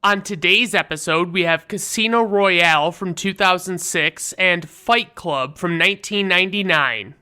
On today's episode, we have Casino Royale from 2006 and Fight Club from 1999.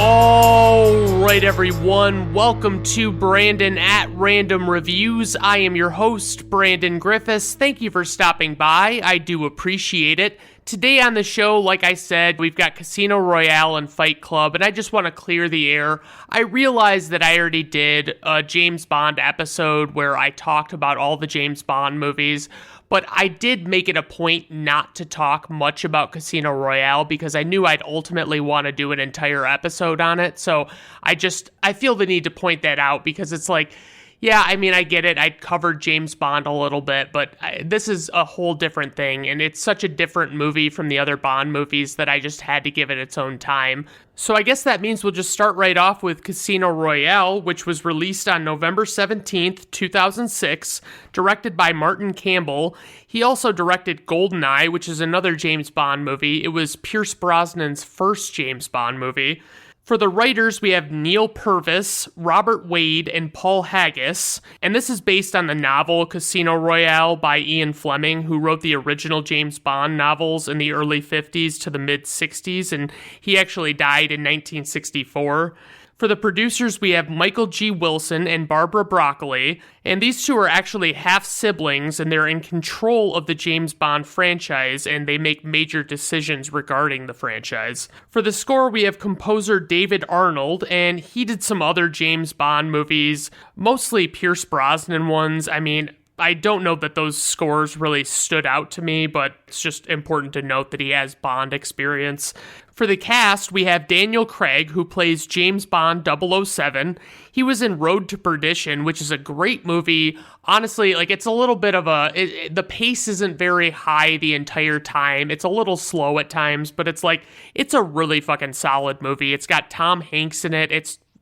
Alright everyone, welcome to Brandon at Random Reviews. I am your host, Brandon Griffiths. Thank you for stopping by. I do appreciate it. Today on the show, like I said, we've got Casino Royale and Fight Club, and I just want to clear the air. I realize that I already did a James Bond episode where I talked about all the James Bond movies, but I did make it a point not to talk much about Casino Royale because I knew I'd ultimately want to do an entire episode on it. So I feel the need to point that out because it's like, yeah, I mean, I get it. I covered James Bond a little bit, but this is a whole different thing. And it's such a different movie from the other Bond movies that I just had to give it its own time. So I guess that means we'll just start right off with Casino Royale, which was released on November 17th, 2006, directed by Martin Campbell. He also directed GoldenEye, which is another James Bond movie. It was Pierce Brosnan's first James Bond movie. For the writers, we have Neil Purvis, Robert Wade, and Paul Haggis, and this is based on the novel Casino Royale by Ian Fleming, who wrote the original James Bond novels in the early 50s to the mid-60s, and he actually died in 1964. For the producers, we have Michael G. Wilson and Barbara Broccoli, and these two are actually half-siblings, and they're in control of the James Bond franchise, and they make major decisions regarding the franchise. For the score, we have composer David Arnold, and he did some other James Bond movies, mostly Pierce Brosnan ones. I mean, I don't know that those scores really stood out to me, but it's just important to note that he has Bond experience. For the cast, we have Daniel Craig, who plays James Bond 007. He was in Road to Perdition, which is a great movie. Honestly, like, it's a little bit of the pace isn't very high the entire time. It's a little slow at times, but it's a really fucking solid movie. It's got Tom Hanks in it.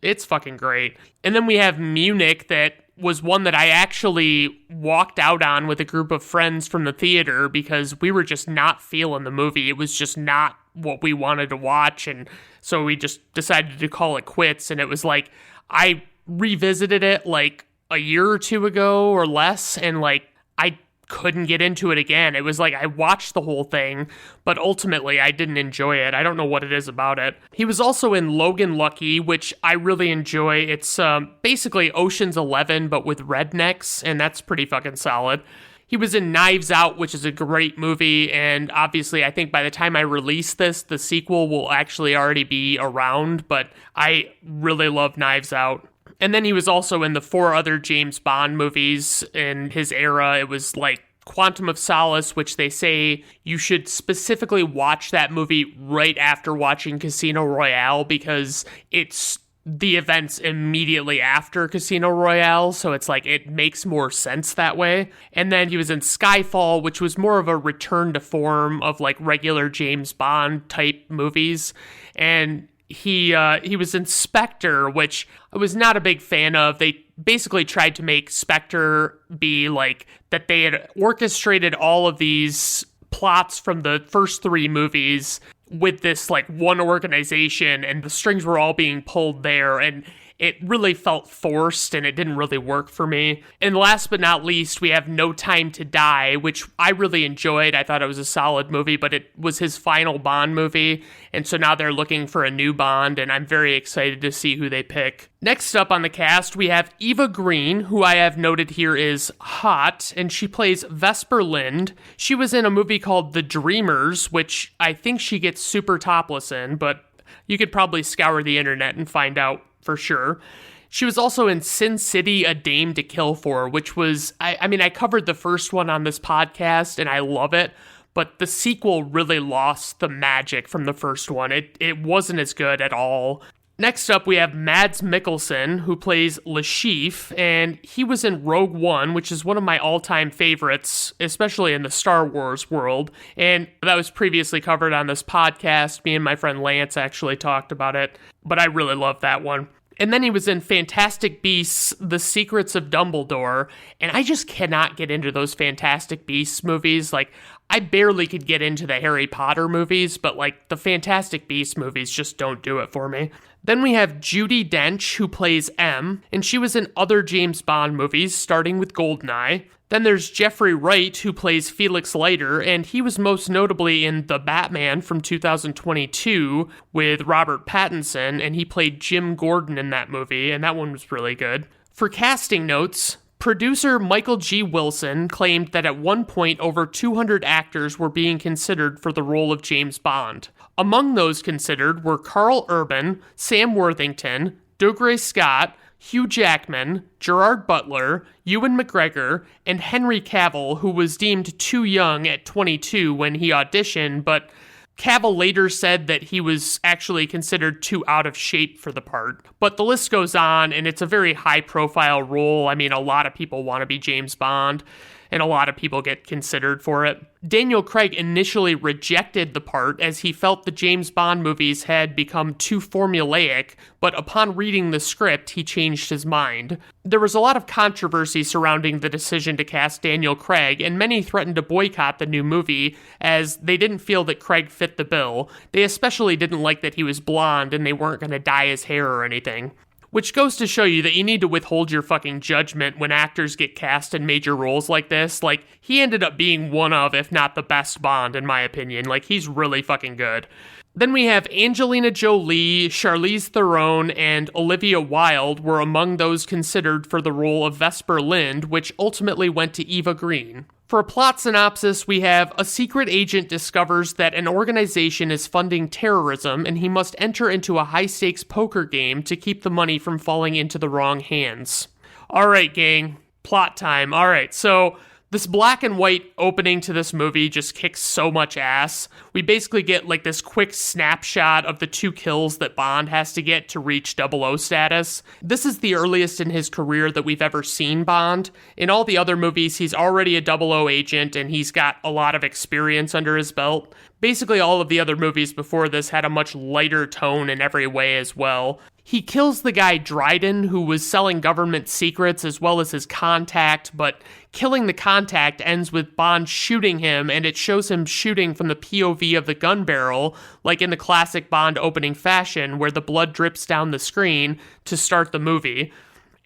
It's fucking great. And then we have Munich, that was one that I actually walked out on with a group of friends from the theater because we were just not feeling the movie. It was just not what we wanted to watch, and so we just decided to call it quits. And it was like, I revisited it like a year or two ago or less, and like, I couldn't get into it again. It was like I watched the whole thing, but ultimately I didn't enjoy it. I don't know what it is about it. He was also in Logan Lucky, which I really enjoy. It's basically Ocean's 11, but with rednecks, and that's pretty fucking solid. He was in Knives Out, which is a great movie, and obviously I think by the time I release this, the sequel will actually already be around, but I really love Knives Out. And then he was also in the 4 other James Bond movies in his era. It was like Quantum of Solace, which they say you should specifically watch that movie right after watching Casino Royale because it's the events immediately after Casino Royale, so it's like it makes more sense that way. And then he was in Skyfall, which was more of a return to form of like regular James Bond type movies. And he was in Spectre, which I was not a big fan of. They basically tried to make Spectre be like that they had orchestrated all of these plots from the first 3 movies with this like one organization, and the strings were all being pulled there, and it really felt forced and it didn't really work for me. And last but not least, we have No Time to Die, which I really enjoyed. I thought it was a solid movie, but it was his final Bond movie, and so now they're looking for a new Bond, and I'm very excited to see who they pick. Next up on the cast, we have Eva Green, who I have noted here is hot, and she plays Vesper Lynd. She was in a movie called The Dreamers, which I think she gets super topless in, but you could probably scour the internet and find out for sure. She was also in Sin City, A Dame to Kill For, which was, I mean, I covered the first one on this podcast, and I love it, but the sequel really lost the magic from the first one. It wasn't as good at all. Next up, we have Mads Mikkelsen, who plays Le Chiffre, and he was in Rogue One, which is one of my all-time favorites, especially in the Star Wars world, and that was previously covered on this podcast. Me and my friend Lance actually talked about it, but I really love that one. And then he was in Fantastic Beasts, The Secrets of Dumbledore, and I just cannot get into those Fantastic Beasts movies. Like, I barely could get into the Harry Potter movies, but, like, the Fantastic Beasts movies just don't do it for me. Then we have Judi Dench, who plays M, and she was in other James Bond movies, starting with GoldenEye. Then there's Jeffrey Wright, who plays Felix Leiter, and he was most notably in The Batman from 2022 with Robert Pattinson, and he played Jim Gordon in that movie, and that one was really good. For casting notes, producer Michael G. Wilson claimed that at one point over 200 actors were being considered for the role of James Bond. Among those considered were Carl Urban, Sam Worthington, Dougray Scott, Hugh Jackman, Gerard Butler, Ewan McGregor, and Henry Cavill, who was deemed too young at 22 when he auditioned, but Cavill later said that he was actually considered too out of shape for the part. But the list goes on, and it's a very high-profile role. I mean, a lot of people want to be James Bond, and a lot of people get considered for it. Daniel Craig initially rejected the part as he felt the James Bond movies had become too formulaic, but upon reading the script, he changed his mind. There was a lot of controversy surrounding the decision to cast Daniel Craig, and many threatened to boycott the new movie as they didn't feel that Craig fit the bill. They especially didn't like that he was blonde and they weren't going to dye his hair or anything. Which goes to show you that you need to withhold your fucking judgment when actors get cast in major roles like this. Like, he ended up being one of, if not the best Bond, in my opinion. Like, he's really fucking good. Then we have Angelina Jolie, Charlize Theron, and Olivia Wilde were among those considered for the role of Vesper Lynd, which ultimately went to Eva Green. For a plot synopsis, we have a secret agent discovers that an organization is funding terrorism and he must enter into a high-stakes poker game to keep the money from falling into the wrong hands. Alright, gang. Plot time. Alright, so this black and white opening to this movie just kicks so much ass. We basically get like this quick snapshot of the 2 kills that Bond has to get to reach 00 status. This is the earliest in his career that we've ever seen Bond. In all the other movies, he's already a 00 agent and he's got a lot of experience under his belt. Basically, all of the other movies before this had a much lighter tone in every way as well. He kills the guy Dryden, who was selling government secrets as well as his contact, but killing the contact ends with Bond shooting him, and it shows him shooting from the POV of the gun barrel, like in the classic Bond opening fashion, where the blood drips down the screen to start the movie.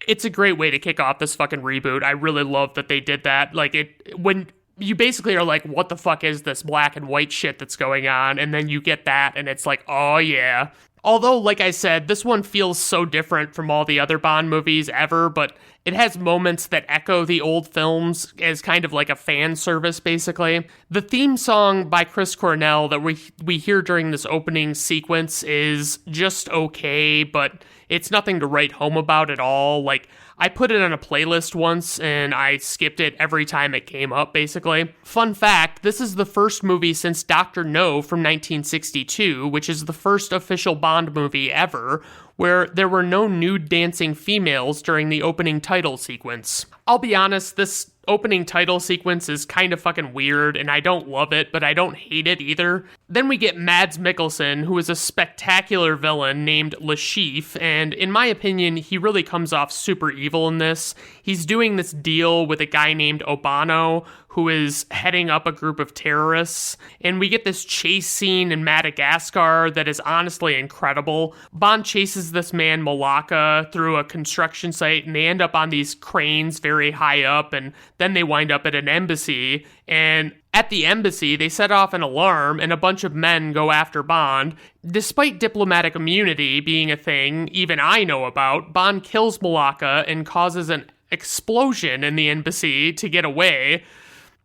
It's a great way to kick off this fucking reboot. I really love that they did that. Like, when you basically are like, what the fuck is this black and white shit that's going on? And then you get that, and it's like, oh yeah. Although, like I said, this one feels so different from all the other Bond movies ever, but it has moments that echo the old films as kind of like a fan service, basically. The theme song by Chris Cornell that we hear during this opening sequence is just okay, but it's nothing to write home about at all. Like, I put it on a playlist once, and I skipped it every time it came up, basically. Fun fact, this is the first movie since Dr. No from 1962, which is the first official Bond movie ever, where there were no nude dancing females during the opening title sequence. I'll be honest, this opening title sequence is kind of fucking weird, and I don't love it, but I don't hate it either. Then we get Mads Mikkelsen, who is a spectacular villain named Le Chiffre, and in my opinion, he really comes off super evil in this. He's doing this deal with a guy named Obano, who is heading up a group of terrorists, and we get this chase scene in Madagascar that is honestly incredible. Bond chases this man Malacca through a construction site, and they end up on these cranes very high up, and then they wind up at an embassy, and at the embassy, they set off an alarm, and a bunch of men go after Bond. Despite diplomatic immunity being a thing even I know about, Bond kills Malacca and causes an explosion in the embassy to get away.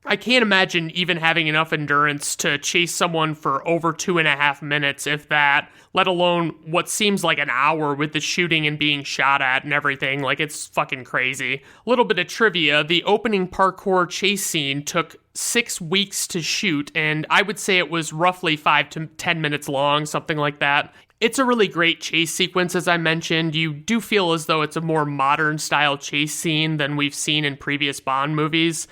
I can't imagine even having enough endurance to chase someone for over 2.5 minutes, if that, let alone what seems like an hour with the shooting and being shot at and everything. Like, it's fucking crazy. A little bit of trivia, the opening parkour chase scene took 6 weeks to shoot, and I would say it was roughly 5 to 10 minutes long, something like that. It's a really great chase sequence, as I mentioned. You do feel as though it's a more modern style chase scene than we've seen in previous Bond movies.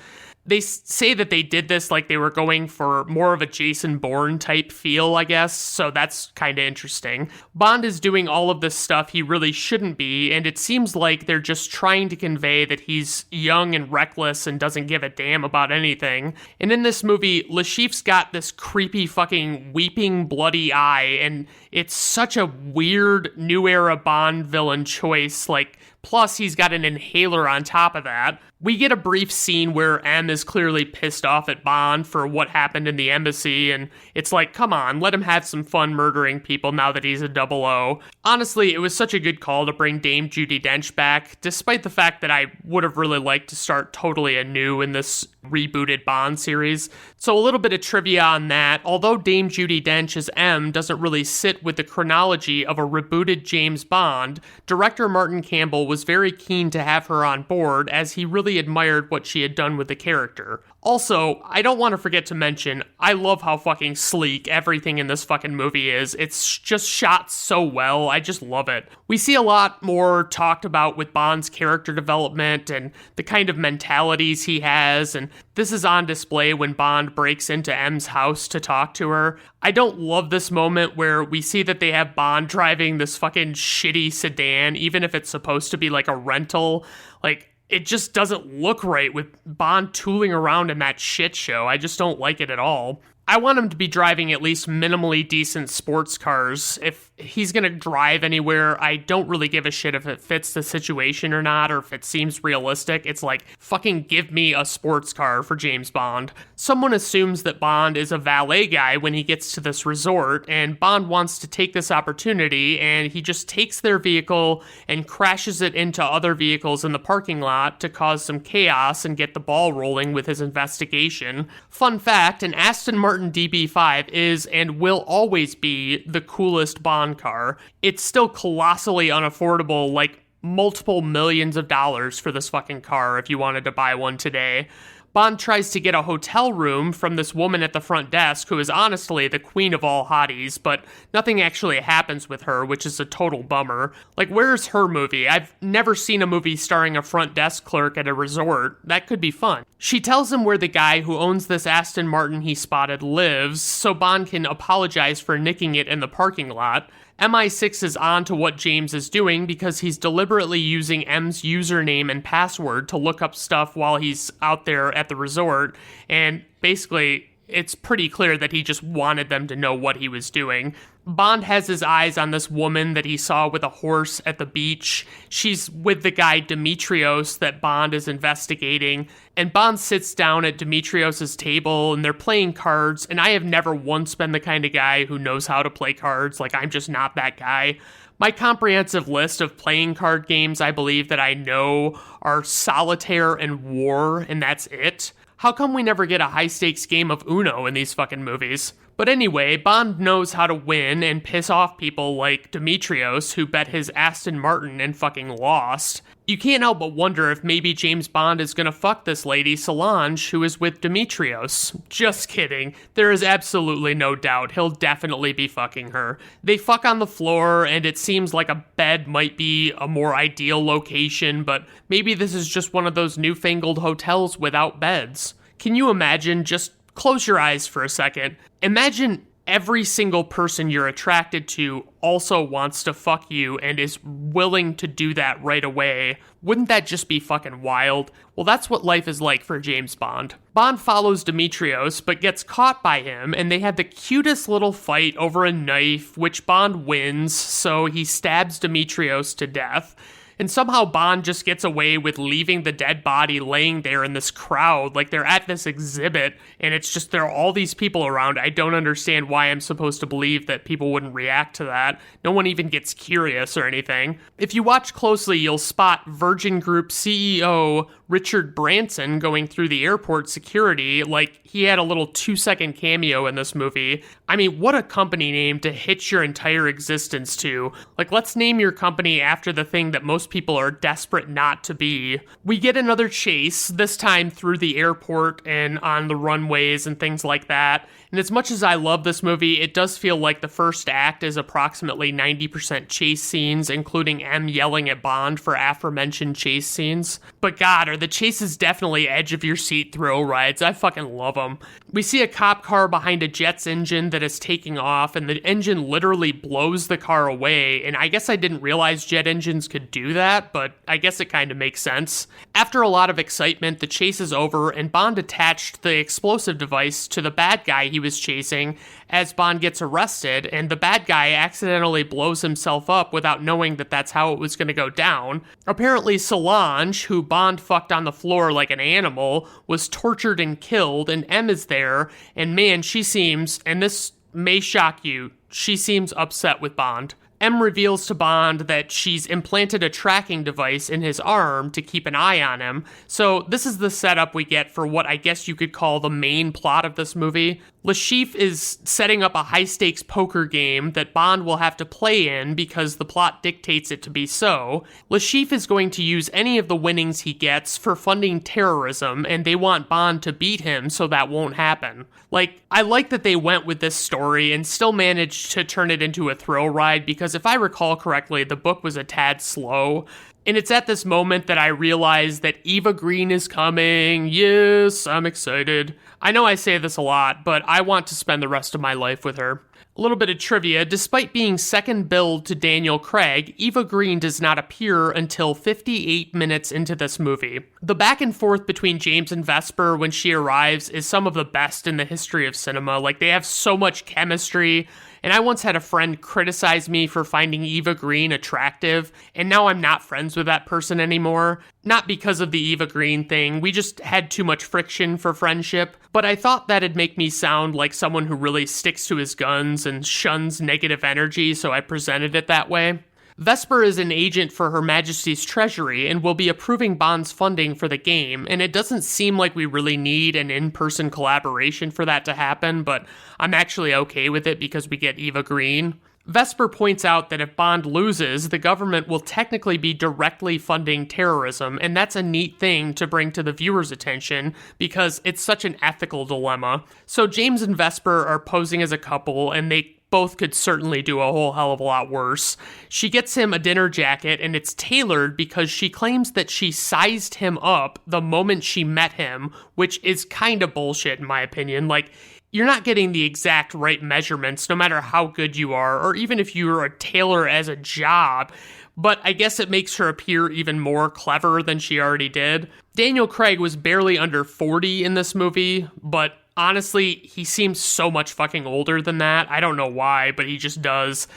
They say that they did this like they were going for more of a Jason Bourne type feel, I guess, so that's kind of interesting. Bond is doing all of this stuff he really shouldn't be, and it seems like they're just trying to convey that he's young and reckless and doesn't give a damn about anything. And in this movie, Le Chiffre's got this creepy fucking weeping bloody eye, and it's such a weird new era Bond villain choice, like, plus he's got an inhaler on top of that. We get a brief scene where M is clearly pissed off at Bond for what happened in the embassy, and it's like, come on, let him have some fun murdering people now that he's a 00. Honestly, it was such a good call to bring Dame Judi Dench back, despite the fact that I would have really liked to start totally anew in this rebooted Bond series. So a little bit of trivia on that. Although Dame Judi Dench as M doesn't really sit with the chronology of a rebooted James Bond, director Martin Campbell was very keen to have her on board, as he really admired what she had done with the character. Also, I don't want to forget to mention, I love how fucking sleek everything in this fucking movie is. It's just shot so well. I just love it. We see a lot more talked about with Bond's character development and the kind of mentalities he has, and this is on display when Bond breaks into M's house to talk to her. I don't love this moment where we see that they have Bond driving this fucking shitty sedan, even if it's supposed to be like a rental. Like, it just doesn't look right with Bond tooling around in that shit show. I just don't like it at all. I want him to be driving at least minimally decent sports cars. If he's going to drive anywhere, I don't really give a shit if it fits the situation or not, or if it seems realistic. It's like, fucking give me a sports car for James Bond. Someone assumes that Bond is a valet guy when he gets to this resort, and Bond wants to take this opportunity, and he just takes their vehicle and crashes it into other vehicles in the parking lot to cause some chaos and get the ball rolling with his investigation. Fun fact, an Aston Martin DB5 is and will always be the coolest Bond car. It's still colossally unaffordable, like multiple millions of dollars for this fucking car if you wanted to buy one today. Bond tries to get a hotel room from this woman at the front desk who is honestly the queen of all hotties, but nothing actually happens with her, which is a total bummer. Like, where's her movie? I've never seen a movie starring a front desk clerk at a resort. That could be fun. She tells him where the guy who owns this Aston Martin he spotted lives, so Bond can apologize for nicking it in the parking lot. MI6 is on to what James is doing because he's deliberately using M's username and password to look up stuff while he's out there at the resort, and basically it's pretty clear that he just wanted them to know what he was doing. Bond has his eyes on this woman that he saw with a horse at the beach. She's with the guy Demetrios that Bond is investigating, and Bond sits down at Demetrios' table and they're playing cards, and I have never once been the kind of guy who knows how to play cards. Like, I'm just not that guy. My comprehensive list of playing card games I believe that I know are Solitaire and War, and that's it. How come we never get a high-stakes game of Uno in these fucking movies? But anyway, Bond knows how to win and piss off people like Demetrios, who bet his Aston Martin and fucking lost. You can't help but wonder if maybe James Bond is gonna fuck this lady, Solange, who is with Demetrios. Just kidding. There is absolutely no doubt he'll definitely be fucking her. They fuck on the floor, and it seems like a bed might be a more ideal location, but maybe this is just one of those newfangled hotels without beds. Can you imagine? Just close your eyes for a second. Imagine every single person you're attracted to also wants to fuck you and is willing to do that right away. Wouldn't that just be fucking wild? Well, that's what life is like for James Bond. Bond follows Demetrios, but gets caught by him, and they have the cutest little fight over a knife, which Bond wins, so he stabs Demetrios to death. And somehow Bond just gets away with leaving the dead body laying there in this crowd. Like, they're at this exhibit, and it's just, there are all these people around. I don't understand why I'm supposed to believe that people wouldn't react to that. No one even gets curious or anything. If you watch closely, you'll spot Virgin Group CEO Richard Branson going through the airport security. Like, he had a little 2-second cameo in this movie. I mean, what a company name to hitch your entire existence to. Like, let's name your company after the thing that most people are desperate not to be. We get another chase, this time through the airport and on the runways and things like that. And as much as I love this movie, it does feel like the first act is approximately 90% chase scenes, including M yelling at Bond for aforementioned chase scenes. But God, are the chases definitely edge-of-your-seat thrill rides. I fucking love them. We see a cop car behind a jet's engine that is taking off, and the engine literally blows the car away, and I guess I didn't realize jet engines could do that, but I guess it kind of makes sense. After a lot of excitement, the chase is over, and Bond attached the explosive device to the bad guy he was chasing as Bond gets arrested, and the bad guy accidentally blows himself up without knowing that that's how it was going to go down. Apparently Solange, who Bond fucked on the floor like an animal, was tortured and killed, and M is there, and man, she seems, and this may shock you, she seems upset with Bond. M reveals to Bond that she's implanted a tracking device in his arm to keep an eye on him. So this is the setup we get for what I guess you could call the main plot of this movie. Le Chiffre is setting up a high-stakes poker game that Bond will have to play in because the plot dictates it to be so. Le Chiffre is going to use any of the winnings he gets for funding terrorism, and they want Bond to beat him so that won't happen. Like, I like that they went with this story and still managed to turn it into a thrill ride because if I recall correctly, the book was a tad slow. And it's at this moment that I realize that Eva Green is coming. Yes, I'm excited. I know I say this a lot, but I want to spend the rest of my life with her. A little bit of trivia, despite being second billed to Daniel Craig, Eva Green does not appear until 58 minutes into this movie. The back and forth between James and Vesper when she arrives is some of the best in the history of cinema. Like, they have so much chemistry. And I once had a friend criticize me for finding Eva Green attractive, and now I'm not friends with that person anymore. Not because of the Eva Green thing, we just had too much friction for friendship, but I thought that'd make me sound like someone who really sticks to his guns and shuns negative energy, so I presented it that way. Vesper is an agent for Her Majesty's Treasury and will be approving Bond's funding for the game, and it doesn't seem like we really need an in-person collaboration for that to happen, but I'm actually okay with it because we get Eva Green. Vesper points out that if Bond loses, the government will technically be directly funding terrorism, and that's a neat thing to bring to the viewer's attention because it's such an ethical dilemma. So James and Vesper are posing as a couple, and they both could certainly do a whole hell of a lot worse. She gets him a dinner jacket, and it's tailored because she claims that she sized him up the moment she met him, which is kind of bullshit in my opinion. Like, you're not getting the exact right measurements no matter how good you are, or even if you're a tailor as a job. But I guess it makes her appear even more clever than she already did. Daniel Craig was barely under 40 in this movie, but honestly, he seems so much fucking older than that. I don't know why, but he just does.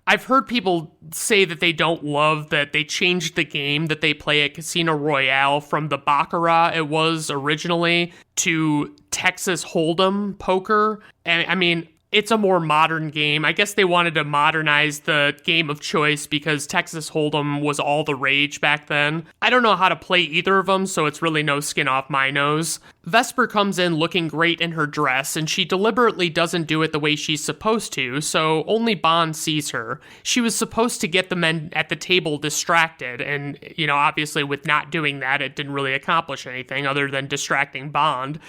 I've heard people say that they don't love that they changed the game that they play at Casino Royale from the Baccarat it was originally to Texas Hold'em poker. And I mean, it's a more modern game. I guess they wanted to modernize the game of choice because Texas Hold'em was all the rage back then. I don't know how to play either of them, so it's really no skin off my nose. Vesper comes in looking great in her dress, and she deliberately doesn't do it the way she's supposed to, so only Bond sees her. She was supposed to get the men at the table distracted, and, you know, obviously with not doing that, it didn't really accomplish anything other than distracting Bond.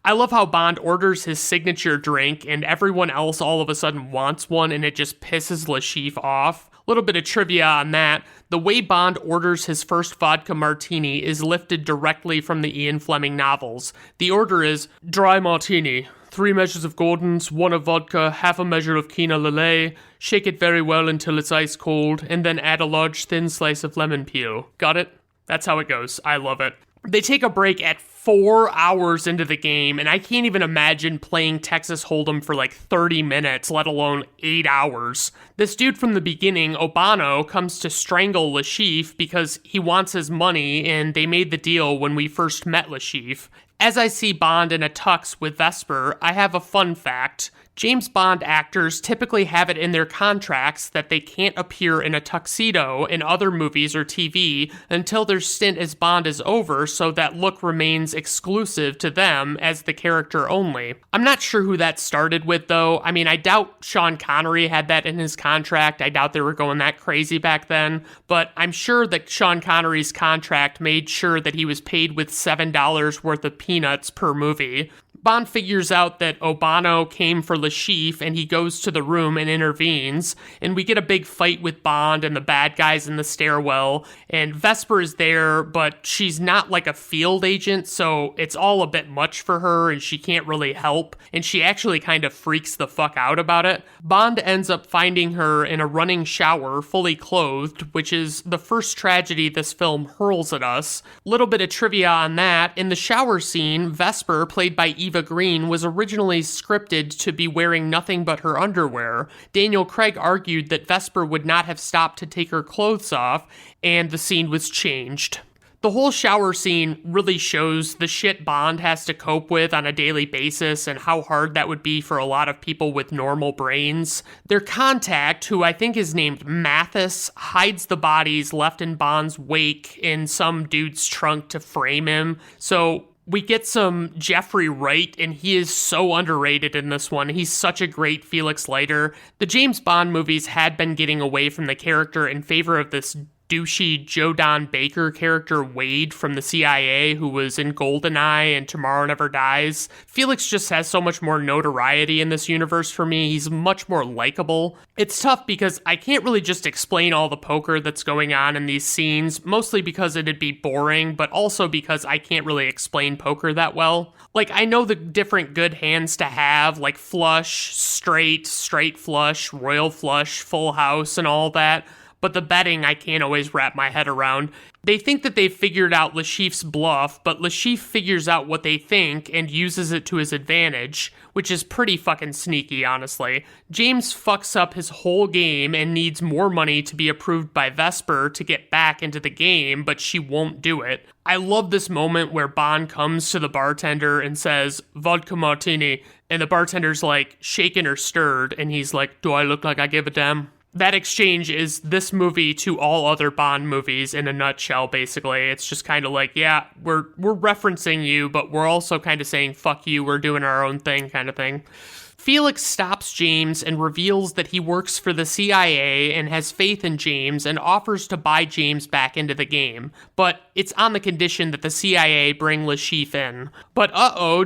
I love how Bond orders his signature drink and everyone else all of a sudden wants one and it just pisses Le Chiffre off. A little bit of trivia on that. The way Bond orders his first vodka martini is lifted directly from the Ian Fleming novels. The order is dry martini, 3 measures of Gordon's, 1 of vodka, half a measure of Quina Lillet, shake it very well until it's ice cold, and then add a large thin slice of lemon peel. Got it? That's how it goes. I love it. They take a break at 4 hours into the game, and I can't even imagine playing Texas Hold'em for like 30 minutes, let alone 8 hours. This dude from the beginning, Obano, comes to strangle Le Chiffre because he wants his money, and they made the deal when we first met Le Chiffre. As I see Bond in a tux with Vesper, I have a fun fact. James Bond actors typically have it in their contracts that they can't appear in a tuxedo in other movies or TV until their stint as Bond is over, so that look remains exclusive to them as the character only. I'm not sure who that started with, though. I mean, I doubt Sean Connery had that in his contract. I doubt they were going that crazy back then, but I'm sure that Sean Connery's contract made sure that he was paid with $7 worth of peanuts per movie. Bond figures out that O'Bono came for Le Chiffre, and he goes to the room and intervenes, and we get a big fight with Bond and the bad guys in the stairwell, and Vesper is there, but she's not like a field agent, so it's all a bit much for her, and she can't really help, and she actually kind of freaks the fuck out about it. Bond ends up finding her in a running shower, fully clothed, which is the first tragedy this film hurls at us. Little bit of trivia on that, in the shower scene, Vesper, played by Eva Green, was originally scripted to be wearing nothing but her underwear. Daniel Craig argued that Vesper would not have stopped to take her clothes off, and the scene was changed. The whole shower scene really shows the shit Bond has to cope with on a daily basis and how hard that would be for a lot of people with normal brains. Their contact, who I think is named Mathis, hides the bodies left in Bond's wake in some dude's trunk to frame him. So we get some Jeffrey Wright, and he is so underrated in this one. He's such a great Felix Leiter. The James Bond movies had been getting away from the character in favor of this douchey Joe Don Baker character Wade from the CIA, who was in GoldenEye and Tomorrow Never Dies. Felix just has so much more notoriety in this universe for me. He's much more likable. It's tough because I can't really just explain all the poker that's going on in these scenes, mostly because it'd be boring, but also because I can't really explain poker that well. Like, I know the different good hands to have, like flush, straight flush, royal flush, full house, and all that, but the betting I can't always wrap my head around. They think that they've figured out Le Chiffre's bluff, but Le Chiffre figures out what they think and uses it to his advantage, which is pretty fucking sneaky, honestly. James fucks up his whole game and needs more money to be approved by Vesper to get back into the game, but she won't do it. I love this moment where Bond comes to the bartender and says, "Vodka martini," and the bartender's like shaken or stirred, and he's like, "Do I look like I give a damn?" That exchange is this movie to all other Bond movies in a nutshell, basically. It's just kind of like, yeah, we're referencing you, but we're also kind of saying, fuck you, we're doing our own thing kind of thing. Felix stops James and reveals that he works for the CIA and has faith in James and offers to buy James back into the game. But it's on the condition that the CIA bring Le Chiffre in. But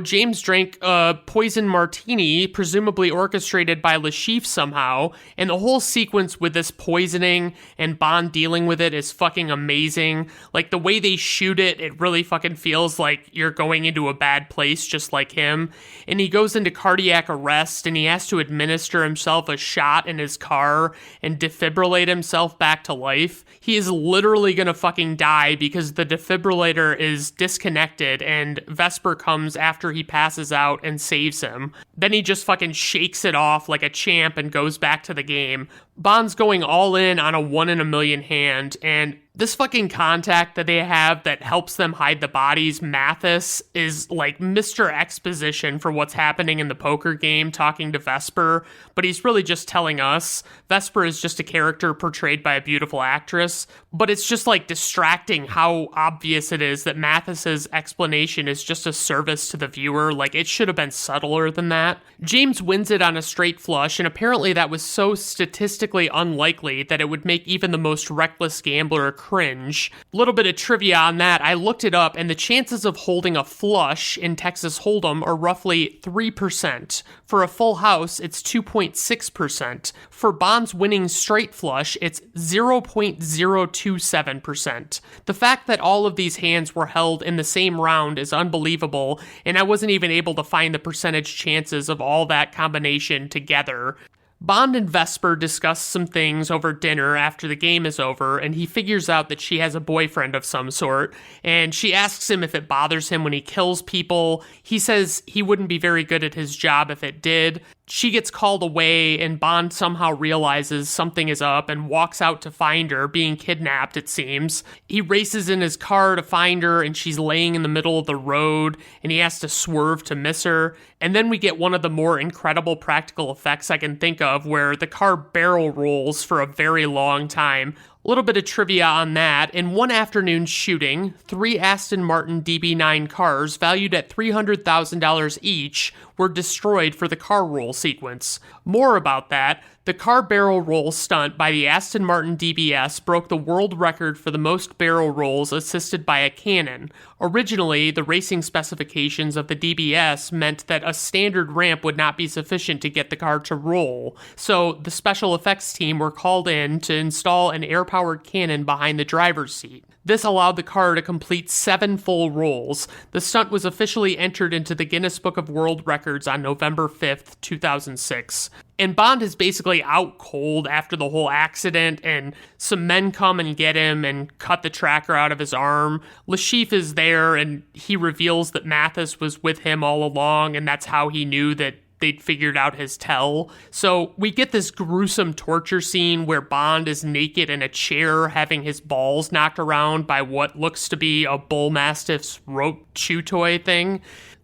James drank a poison martini, presumably orchestrated by Le Chiffre somehow, and the whole sequence with this poisoning and Bond dealing with it is fucking amazing. Like, the way they shoot it, it really fucking feels like you're going into a bad place just like him. And he goes into cardiac arrest, and he has to administer himself a shot in his car and defibrillate himself back to life. He is literally gonna fucking die because the defibrillator is disconnected, and Vesper comes after he passes out and saves him. Then he just fucking shakes it off like a champ and goes back to the game. Bond's going all in on a 1 in a million hand, and this fucking contact that they have that helps them hide the bodies, Mathis, is like Mr. Exposition for what's happening in the poker game, talking to Vesper, but he's really just telling us. Vesper is just a character portrayed by a beautiful actress, but it's just like distracting how obvious it is that Mathis's explanation is just a service to the viewer. Like, it should have been subtler than that. James wins it on a straight flush, and apparently that was so statistically unlikely that it would make even the most reckless gambler cringe. A little bit of trivia on that, I looked it up, and the chances of holding a flush in Texas Hold'em are roughly 3%. For a full house, it's 2.6%. For Bond's winning straight flush, it's 0.027%. The fact that all of these hands were held in the same round is unbelievable, and I wasn't even able to find the percentage chances of all that combination together. Bond and Vesper discuss some things over dinner after the game is over, and he figures out that she has a boyfriend of some sort, and she asks him if it bothers him when he kills people. He says he wouldn't be very good at his job if it did, She gets called away, and Bond somehow realizes something is up and walks out to find her, being kidnapped, it seems. He races in his car to find her, and she's laying in the middle of the road, and he has to swerve to miss her. And then we get one of the more incredible practical effects I can think of, where the car barrel rolls for a very long time. A little bit of trivia on that. In one afternoon's shooting, 3 Aston Martin DB9 cars valued at $300,000 each were destroyed for the car roll sequence. More about that, the car barrel roll stunt by the Aston Martin DBS broke the world record for the most barrel rolls assisted by a cannon. Originally, the racing specifications of the DBS meant that a standard ramp would not be sufficient to get the car to roll, so the special effects team were called in to install an air-powered cannon behind the driver's seat. This allowed the car to complete 7 full rolls. The stunt was officially entered into the Guinness Book of World Records on November 5th, 2006. And Bond is basically out cold after the whole accident, and some men come and get him and cut the tracker out of his arm. Lashif is there, and he reveals that Mathis was with him all along, and that's how he knew that they'd figured out his tell. So we get this gruesome torture scene where Bond is naked in a chair having his balls knocked around by what looks to be a bull mastiff's rope chew toy thing.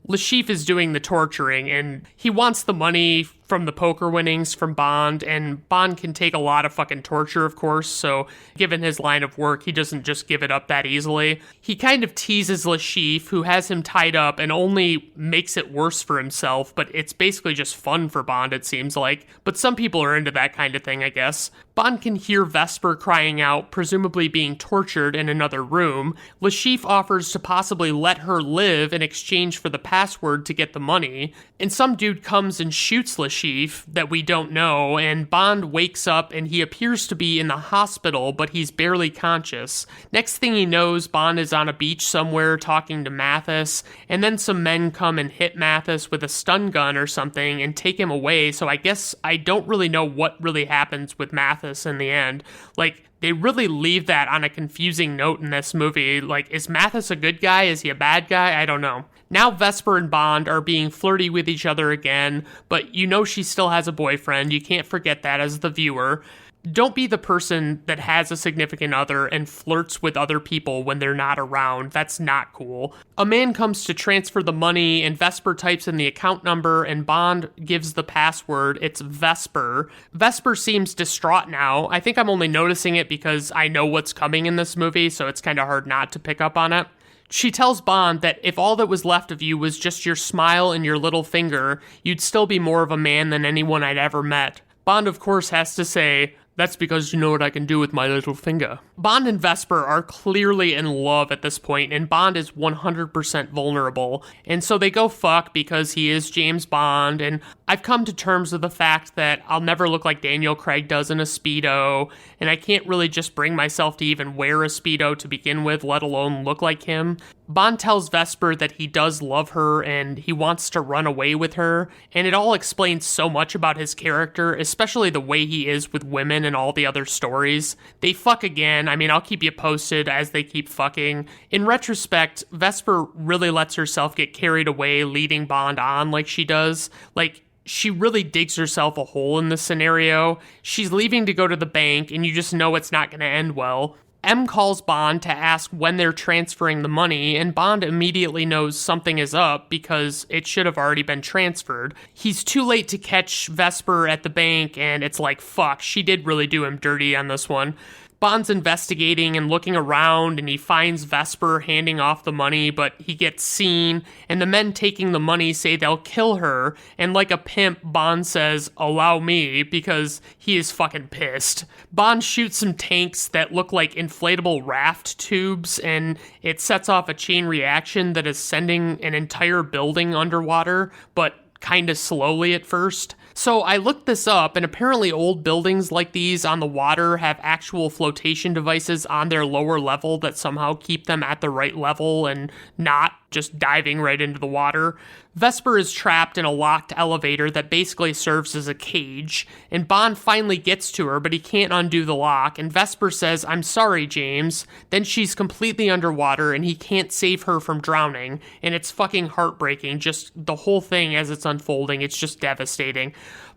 Lashif is doing the torturing, and he wants the money from the poker winnings from Bond, and Bond can take a lot of fucking torture, of course, so given his line of work, he doesn't just give it up that easily. He kind of teases Lashif, who has him tied up, and only makes it worse for himself, but it's basically just fun for Bond, it seems like. But some people are into that kind of thing, I guess. Bond can hear Vesper crying out, presumably being tortured in another room. Lashif offers to possibly let her live in exchange for the password to get the money, and some dude comes and shoots Lashif that we don't know, and Bond wakes up and he appears to be in the hospital, but he's barely conscious. Next thing he knows, Bond is on a beach somewhere talking to Mathis, and then some men come and hit Mathis with a stun gun or something and take him away, so I guess I don't really know what really happens with Mathis in the end. Like, they really leave that on a confusing note in this movie. Like, is Mathis a good guy? Is he a bad guy? I don't know. Now Vesper and Bond are being flirty with each other again, but you know she still has a boyfriend. You can't forget that as the viewer. Don't be the person that has a significant other and flirts with other people when they're not around. That's not cool. A man comes to transfer the money, and Vesper types in the account number, and Bond gives the password. It's Vesper. Vesper seems distraught now. I think I'm only noticing it because I know what's coming in this movie, so it's kind of hard not to pick up on it. She tells Bond that if all that was left of you was just your smile and your little finger, you'd still be more of a man than anyone I'd ever met. Bond, of course, has to say, "That's because you know what I can do with my little finger." Bond and Vesper are clearly in love at this point, and Bond is 100% vulnerable. And so they go fuck because he is James Bond, and I've come to terms with the fact that I'll never look like Daniel Craig does in a Speedo, and I can't really just bring myself to even wear a Speedo to begin with, let alone look like him. Bond tells Vesper that he does love her and he wants to run away with her, and it all explains so much about his character, especially the way he is with women and all the other stories. They fuck again. I mean, I'll keep you posted as they keep fucking. In retrospect, Vesper really lets herself get carried away leading Bond on like she does. Like, she really digs herself a hole in this scenario. She's leaving to go to the bank, and you just know it's not going to end well. M calls Bond to ask when they're transferring the money, and Bond immediately knows something is up because it should have already been transferred. He's too late to catch Vesper at the bank, and it's like, fuck, she did really do him dirty on this one. Bond's investigating and looking around, and he finds Vesper handing off the money, but he gets seen, and the men taking the money say they'll kill her, and like a pimp, Bond says, "Allow me," because he is fucking pissed. Bond shoots some tanks that look like inflatable raft tubes, and it sets off a chain reaction that is sending an entire building underwater, but kinda slowly at first. So I looked this up, and apparently old buildings like these on the water have actual flotation devices on their lower level that somehow keep them at the right level and not just diving right into the water. Vesper is trapped in a locked elevator that basically serves as a cage, and Bond finally gets to her, but he can't undo the lock, and Vesper says, "I'm sorry, James." Then she's completely underwater, and he can't save her from drowning, and it's fucking heartbreaking, just the whole thing as it's unfolding. It's just devastating.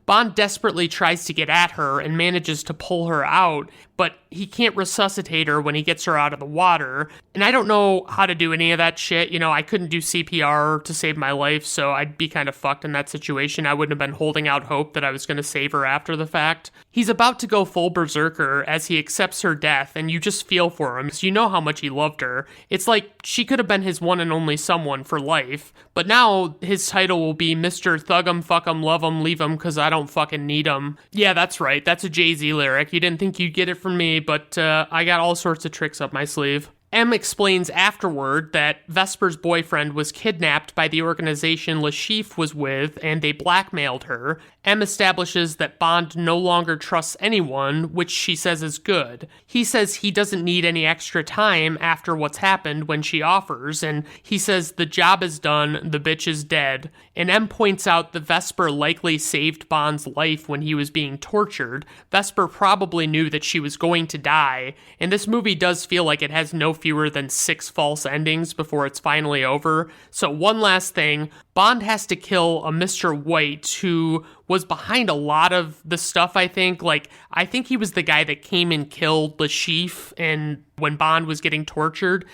Bond desperately tries to get at her and manages to pull her out, but he can't resuscitate her when he gets her out of the water. And I don't know how to do any of that shit. You know, I couldn't do CPR to save my life, so I'd be kind of fucked in that situation. I wouldn't have been holding out hope that I was going to save her after the fact. He's about to go full berserker as he accepts her death, and you just feel for him, because you know how much he loved her. It's like she could have been his one and only someone for life, but now his title will be Mr. Thug'em, Fuck'em, Love'em, Leave'em, cause I don't fucking need 'em. Yeah, that's right, that's a Jay-Z lyric. You didn't think you'd get it from me, but I got all sorts of tricks up my sleeve. M explains afterward that Vesper's boyfriend was kidnapped by the organization Le Chiffre was with, and they blackmailed her. M establishes that Bond no longer trusts anyone, which she says is good. He says he doesn't need any extra time after what's happened when she offers, and he says the job is done, the bitch is dead. And M points out that Vesper likely saved Bond's life when he was being tortured. Vesper probably knew that she was going to die, and this movie does feel like it has no fewer than 6 false endings before it's finally over. So one last thing, Bond has to kill a Mr. White who was behind a lot of the stuff, I think. Like, I think he was the guy that came and killed Le Chiffre and when Bond was getting tortured.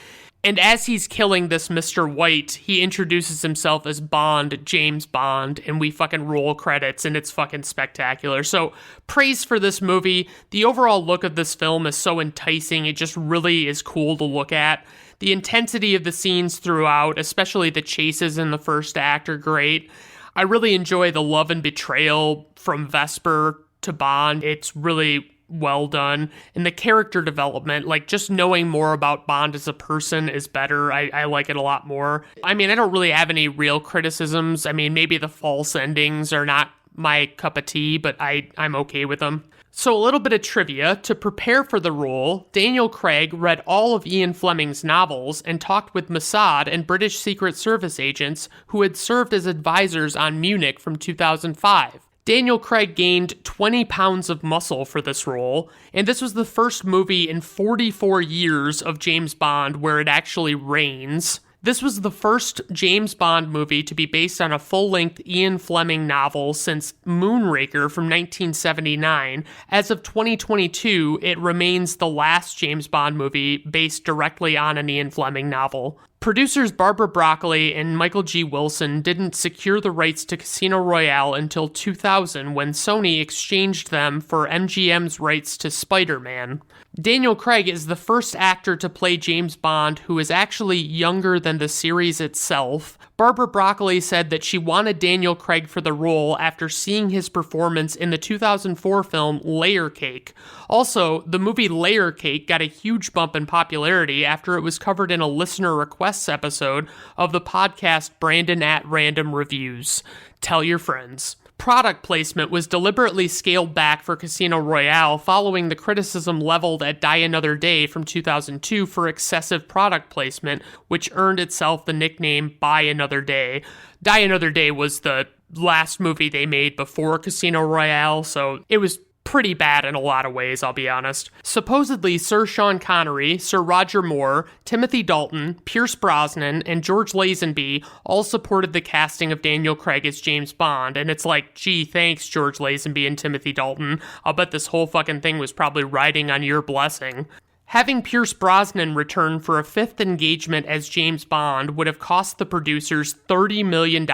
And as he's killing this Mr. White, he introduces himself as Bond, James Bond, and we fucking roll credits, and it's fucking spectacular. So, praise for this movie. The overall look of this film is so enticing. It just really is cool to look at. The intensity of the scenes throughout, especially the chases in the first act, are great. I really enjoy the love and betrayal from Vesper to Bond. It's really well done, and the character development, like just knowing more about Bond as a person is better. I like it a lot more. I mean, I don't really have any real criticisms. I mean, maybe the false endings are not my cup of tea, but I'm okay with them. So a little bit of trivia. To prepare for the role, Daniel Craig read all of Ian Fleming's novels and talked with Mossad and British Secret Service agents who had served as advisors on Munich from 2005. Daniel Craig gained 20 pounds of muscle for this role, and this was the first movie in 44 years of James Bond where it actually rains. This was the first James Bond movie to be based on a full-length Ian Fleming novel since Moonraker from 1979. As of 2022, it remains the last James Bond movie based directly on an Ian Fleming novel. Producers Barbara Broccoli and Michael G. Wilson didn't secure the rights to Casino Royale until 2000 when Sony exchanged them for MGM's rights to Spider-Man. Daniel Craig is the first actor to play James Bond who is actually younger than the series itself. Barbara Broccoli said that she wanted Daniel Craig for the role after seeing his performance in the 2004 film Layer Cake. Also, the movie Layer Cake got a huge bump in popularity after it was covered in a listener requests episode of the podcast Brandon at Random Reviews. Tell your friends. Product placement was deliberately scaled back for Casino Royale following the criticism leveled at Die Another Day from 2002 for excessive product placement, which earned itself the nickname Buy Another Day. Die Another Day was the last movie they made before Casino Royale, so it was pretty bad in a lot of ways, I'll be honest. Supposedly, Sir Sean Connery, Sir Roger Moore, Timothy Dalton, Pierce Brosnan, and George Lazenby all supported the casting of Daniel Craig as James Bond, and it's like, gee, thanks, George Lazenby and Timothy Dalton. I'll bet this whole fucking thing was probably riding on your blessing. Having Pierce Brosnan return for a 5th engagement as James Bond would have cost the producers $30 million.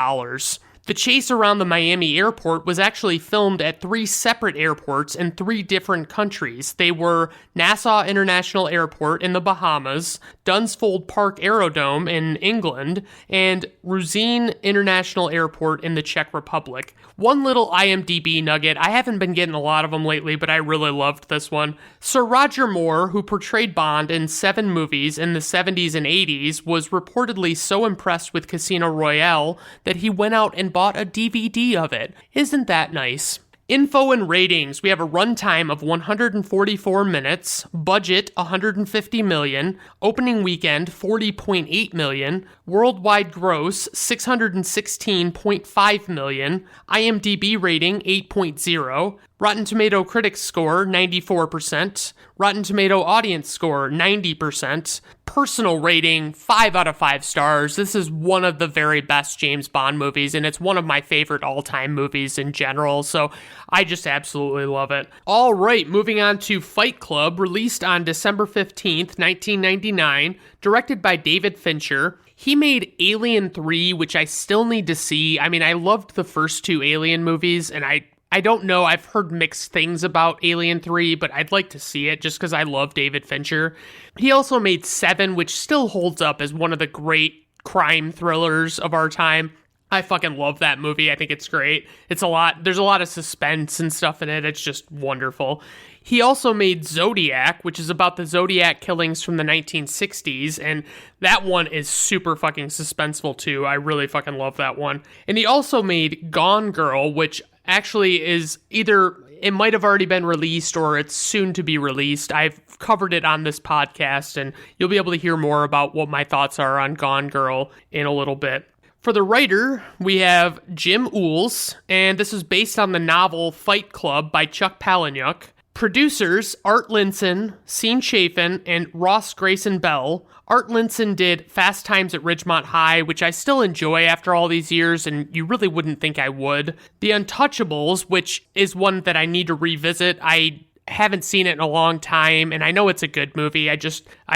The chase around the Miami airport was actually filmed at 3 separate airports in 3 different countries. They were Nassau International Airport in the Bahamas, Dunsfold Park Aerodrome in England, and Ruzin International Airport in the Czech Republic. One little IMDb nugget, I haven't been getting a lot of them lately, but I really loved this one. Sir Roger Moore, who portrayed Bond in 7 movies in the 70s and 80s, was reportedly so impressed with Casino Royale that he went out and bought a DVD of it. Isn't that nice? Info and ratings. We have a runtime of 144 minutes, budget 150 million, opening weekend 40.8 million, worldwide gross 616.5 million, IMDb rating 8.0, Rotten Tomato critics score 94%, Rotten Tomato audience score 90%, personal rating 5 out of 5 stars. This is one of the very best James Bond movies, and it's one of my favorite all-time movies in general, so I just absolutely love it. All right, moving on to Fight Club, released on December 15th, 1999, directed by David Fincher. He made Alien 3, which I still need to see. I mean, I loved the first 2 Alien movies, and I don't know, I've heard mixed things about Alien 3, but I'd like to see it just because I love David Fincher. He also made 7, which still holds up as one of the great crime thrillers of our time. I fucking love that movie. I think it's great. There's a lot of suspense and stuff in it. It's just wonderful. He also made Zodiac, which is about the Zodiac killings from the 1960s, and that one is super fucking suspenseful too. I really fucking love that one. And he also made Gone Girl, which actually is either, it might have already been released or it's soon to be released. I've covered it on this podcast, and you'll be able to hear more about what my thoughts are on Gone Girl in a little bit. For the writer, we have Jim Uhls, and this is based on the novel Fight Club by Chuck Palahniuk. Producers, Art Linson, Sean Chafin, and Ross Grayson Bell. Art Linson did Fast Times at Ridgemont High, which I still enjoy after all these years, and you really wouldn't think I would. The Untouchables, which is one that I need to revisit. I haven't seen it in a long time, and I know it's a good movie. I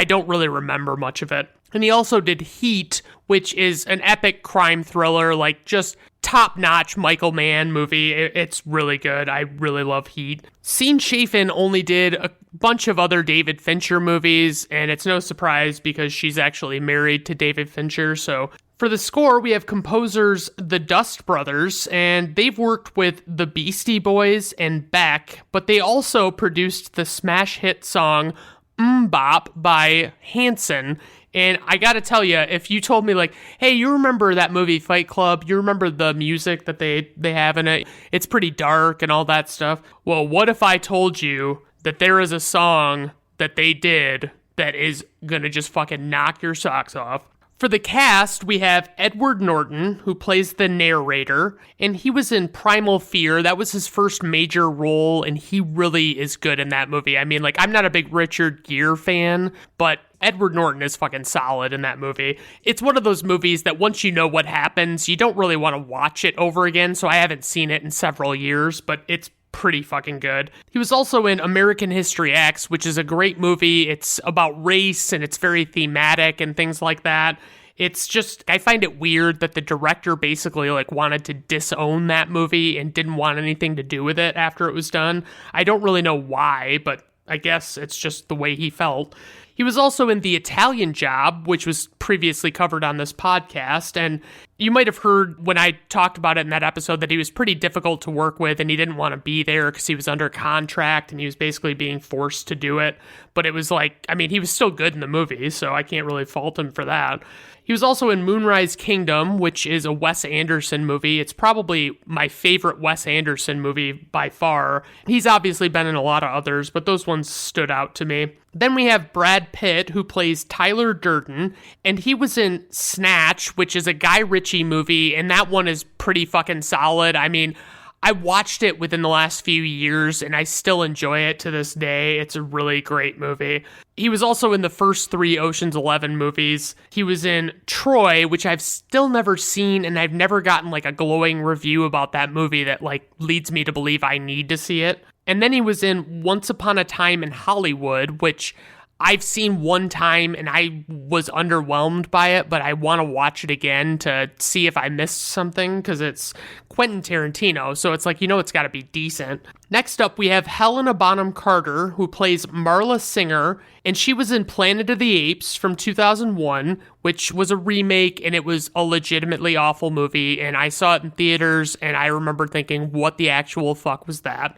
don't really remember much of it. And he also did Heat, which is an epic crime thriller, like just top-notch Michael Mann movie. It's really good. I really love Heat. Sean Chafin only did a bunch of other David Fincher movies, and it's no surprise because she's actually married to David Fincher. So for the score, we have composers the Dust Brothers, and they've worked with the Beastie Boys and Beck, but they also produced the smash hit song Bop by Hanson. And I gotta tell you, if you told me like, hey, you remember that movie Fight Club? You remember the music that they have in it? It's pretty dark and all that stuff. Well, what if I told you that there is a song that they did that is gonna just fucking knock your socks off? For the cast, we have Edward Norton, who plays the narrator, and he was in Primal Fear. That was his first major role, and he really is good in that movie. I mean, like, I'm not a big Richard Gere fan, but Edward Norton is fucking solid in that movie. It's one of those movies that once you know what happens, you don't really want to watch it over again, so I haven't seen it in several years, but it's pretty fucking good. He was also in American History X, which is a great movie. It's about race and it's very thematic and things like that. It's just, I find it weird that the director basically like wanted to disown that movie and didn't want anything to do with it after it was done. I don't really know why, but I guess it's just the way he felt. He was also in The Italian Job, which was previously covered on this podcast, and you might have heard when I talked about it in that episode that he was pretty difficult to work with and he didn't want to be there because he was under contract and he was basically being forced to do it. But it was like, I mean, he was still good in the movie, so I can't really fault him for that. He was also in Moonrise Kingdom, which is a Wes Anderson movie. It's probably my favorite Wes Anderson movie by far. He's obviously been in a lot of others, but those ones stood out to me. Then we have Brad Pitt, who plays Tyler Durden, and he was in Snatch, which is a Guy Ritchie movie, and that one is pretty fucking solid. I mean, I watched it within the last few years, and I still enjoy it to this day. It's a really great movie. He was also in the first 3 Ocean's 11 movies. He was in Troy, which I've still never seen, and I've never gotten like a glowing review about that movie that like leads me to believe I need to see it. And then he was in Once Upon a Time in Hollywood, which I've seen one time and I was underwhelmed by it, but I want to watch it again to see if I missed something because it's Quentin Tarantino, so it's like, you know, it's got to be decent. Next up, we have Helena Bonham Carter, who plays Marla Singer, and she was in Planet of the Apes from 2001, which was a remake, and it was a legitimately awful movie, and I saw it in theaters, and I remember thinking, what the actual fuck was that?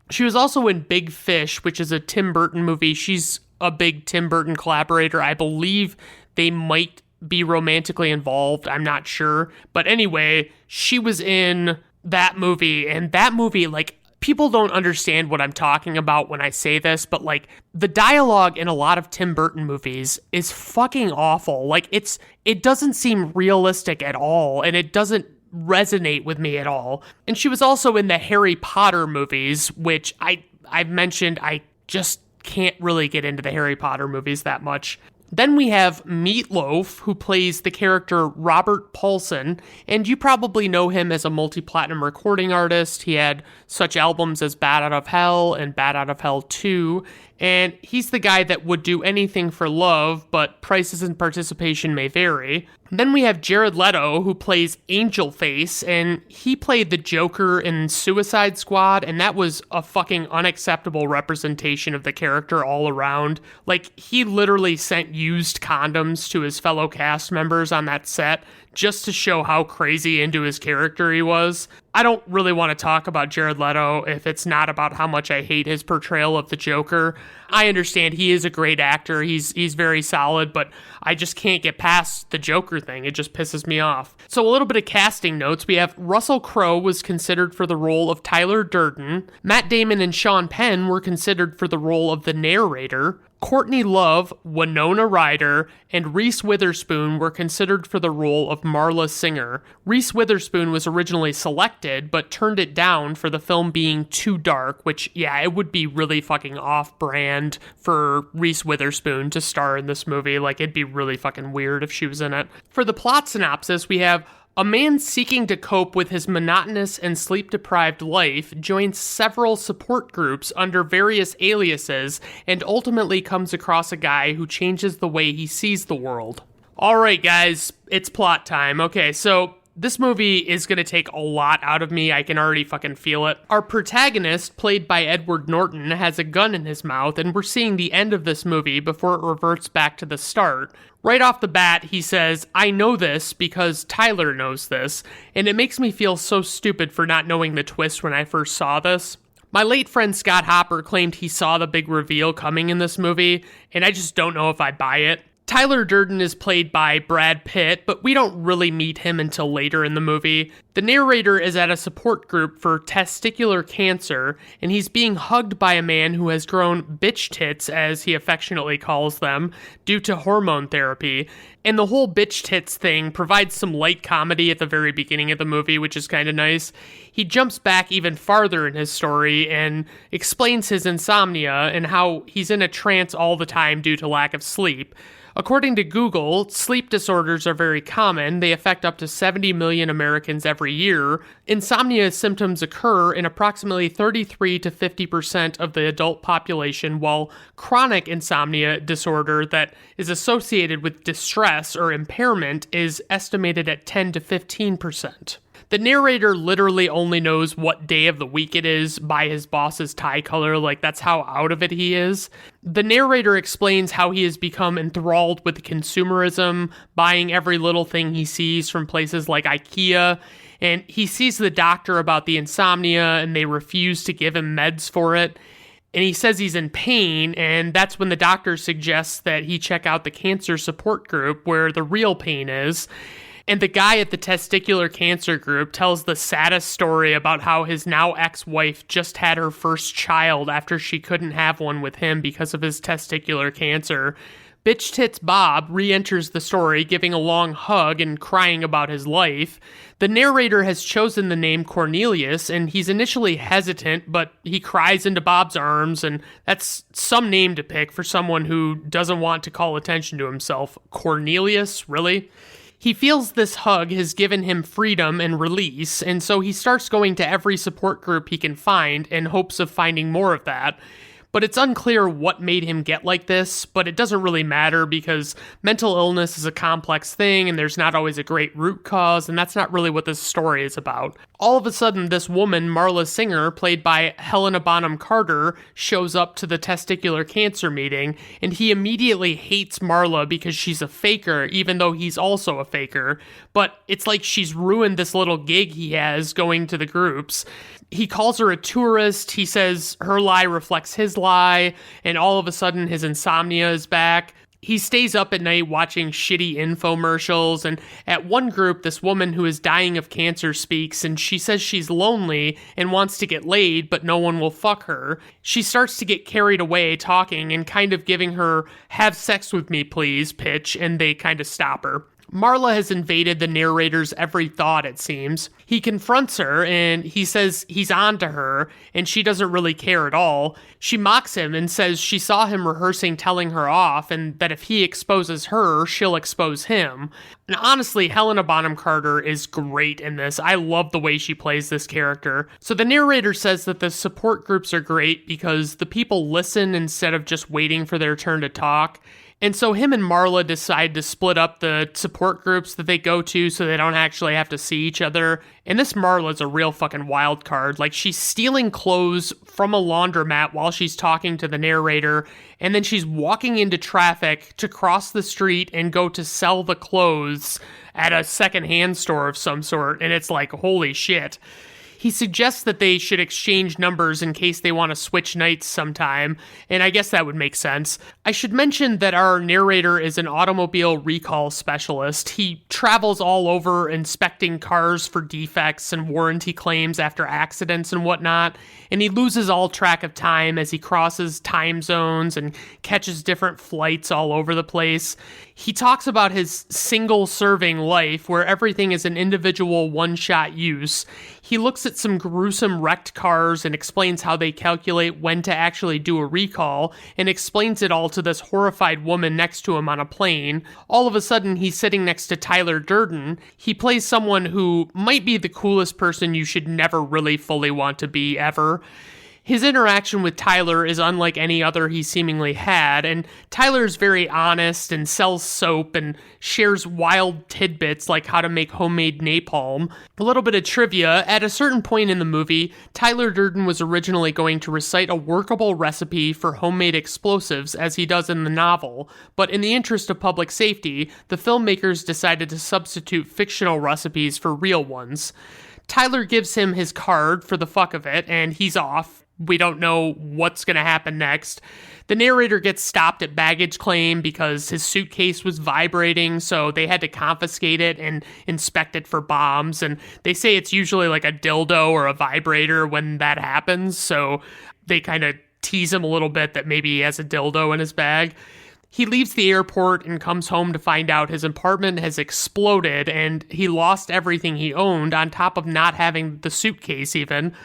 She was also in Big Fish, which is a Tim Burton movie. She's a big Tim Burton collaborator. I believe they might be romantically involved. I'm not sure. But anyway, she was in that movie, and that movie, like, people don't understand what I'm talking about when I say this, but like the dialogue in a lot of Tim Burton movies is fucking awful. Like it doesn't seem realistic at all, and it doesn't resonate with me at all. And she was also in the Harry Potter movies, which I've mentioned. I just can't really get into the Harry Potter movies that much. Then we have Meatloaf, who plays the character Robert Paulson, and you probably know him as a multi-platinum recording artist. He had such albums as Bat Out of Hell and Bat Out of Hell 2, and he's the guy that would do anything for love, but prices and participation may vary. Then we have Jared Leto, who plays Angel Face, and he played the Joker in Suicide Squad, and that was a fucking unacceptable representation of the character all around. Like, he literally sent used condoms to his fellow cast members on that set just to show how crazy into his character he was. I don't really want to talk about Jared Leto if it's not about how much I hate his portrayal of the Joker. I understand he is a great actor, he's very solid, but I just can't get past the Joker thing. It just pisses me off. So a little bit of casting notes. We have Russell Crowe was considered for the role of Tyler Durden. Matt Damon and Sean Penn were considered for the role of the narrator. Courtney Love, Winona Ryder, and Reese Witherspoon were considered for the role of Marla Singer. Reese Witherspoon was originally selected, but turned it down for the film being too dark, which, yeah, it would be really fucking off-brand for Reese Witherspoon to star in this movie. Like, it'd be really fucking weird if she was in it. For the plot synopsis, we have a man seeking to cope with his monotonous and sleep-deprived life joins several support groups under various aliases and ultimately comes across a guy who changes the way he sees the world. Alright guys, it's plot time. Okay, so this movie is going to take a lot out of me. I can already fucking feel it. Our protagonist, played by Edward Norton, has a gun in his mouth, and we're seeing the end of this movie before it reverts back to the start. Right off the bat, he says, "I know this because Tyler knows this," and it makes me feel so stupid for not knowing the twist when I first saw this. My late friend Scott Hopper claimed he saw the big reveal coming in this movie, and I just don't know if I buy it. Tyler Durden is played by Brad Pitt, but we don't really meet him until later in the movie. The narrator is at a support group for testicular cancer, and he's being hugged by a man who has grown bitch tits, as he affectionately calls them, due to hormone therapy. And the whole bitch tits thing provides some light comedy at the very beginning of the movie, which is kind of nice. He jumps back even farther in his story and explains his insomnia and how he's in a trance all the time due to lack of sleep. According to Google, sleep disorders are very common. They affect up to 70 million Americans every year. Insomnia symptoms occur in approximately 33 to 50% of the adult population, while chronic insomnia disorder that is associated with distress or impairment is estimated at 10 to 15%. The narrator literally only knows what day of the week it is by his boss's tie color, like that's how out of it he is. The narrator explains how he has become enthralled with consumerism, buying every little thing he sees from places like IKEA, and he sees the doctor about the insomnia and they refuse to give him meds for it. And he says he's in pain, and that's when the doctor suggests that he check out the cancer support group where the real pain is. And the guy at the testicular cancer group tells the saddest story about how his now ex-wife just had her first child after she couldn't have one with him because of his testicular cancer. Bitch Tits Bob re-enters the story, giving a long hug and crying about his life. The narrator has chosen the name Cornelius, and he's initially hesitant, but he cries into Bob's arms, and that's some name to pick for someone who doesn't want to call attention to himself. Cornelius? Really? He feels this hug has given him freedom and release, and so he starts going to every support group he can find in hopes of finding more of that. But it's unclear what made him get like this, but it doesn't really matter because mental illness is a complex thing and there's not always a great root cause, and that's not really what this story is about. All of a sudden, this woman, Marla Singer, played by Helena Bonham Carter, shows up to the testicular cancer meeting, and he immediately hates Marla because she's a faker, even though he's also a faker. But it's like she's ruined this little gig he has going to the groups. He calls her a tourist, he says her lie reflects his lie, and all of a sudden his insomnia is back. He stays up at night watching shitty infomercials, and at one group, this woman who is dying of cancer speaks, and she says she's lonely and wants to get laid, but no one will fuck her. She starts to get carried away talking and kind of giving her, "have sex with me please" pitch, and they kind of stop her. Marla has invaded the narrator's every thought, it seems. He confronts her, and he says he's on to her, and she doesn't really care at all. She mocks him and says she saw him rehearsing telling her off, and that if he exposes her, she'll expose him. And honestly, Helena Bonham Carter is great in this. I love the way she plays this character. So the narrator says that the support groups are great because the people listen instead of just waiting for their turn to talk. And so him and Marla decide to split up the support groups that they go to so they don't actually have to see each other. And this Marla's a real fucking wild card. Like, she's stealing clothes from a laundromat while she's talking to the narrator, and then she's walking into traffic to cross the street and go to sell the clothes at a secondhand store of some sort. And it's like, holy shit. He suggests that they should exchange numbers in case they want to switch nights sometime, and I guess that would make sense. I should mention that our narrator is an automobile recall specialist. He travels all over inspecting cars for defects and warranty claims after accidents and whatnot, and he loses all track of time as he crosses time zones and catches different flights all over the place. He talks about his single-serving life where everything is an individual one-shot use. He looks at some gruesome wrecked cars and explains how they calculate when to actually do a recall, and explains it all to this horrified woman next to him on a plane. All of a sudden, he's sitting next to Tyler Durden. He plays someone who might be the coolest person you should never really fully want to be ever. His interaction with Tyler is unlike any other he seemingly had, and Tyler's very honest and sells soap and shares wild tidbits like how to make homemade napalm. A little bit of trivia, at a certain point in the movie, Tyler Durden was originally going to recite a workable recipe for homemade explosives as he does in the novel, but in the interest of public safety, the filmmakers decided to substitute fictional recipes for real ones. Tyler gives him his card for the fuck of it, and he's off. We don't know what's going to happen next. The narrator gets stopped at baggage claim because his suitcase was vibrating, so they had to confiscate it and inspect it for bombs. And they say it's usually like a dildo or a vibrator when that happens, so they kind of tease him a little bit that maybe he has a dildo in his bag. He leaves the airport and comes home to find out his apartment has exploded and he lost everything he owned on top of not having the suitcase even.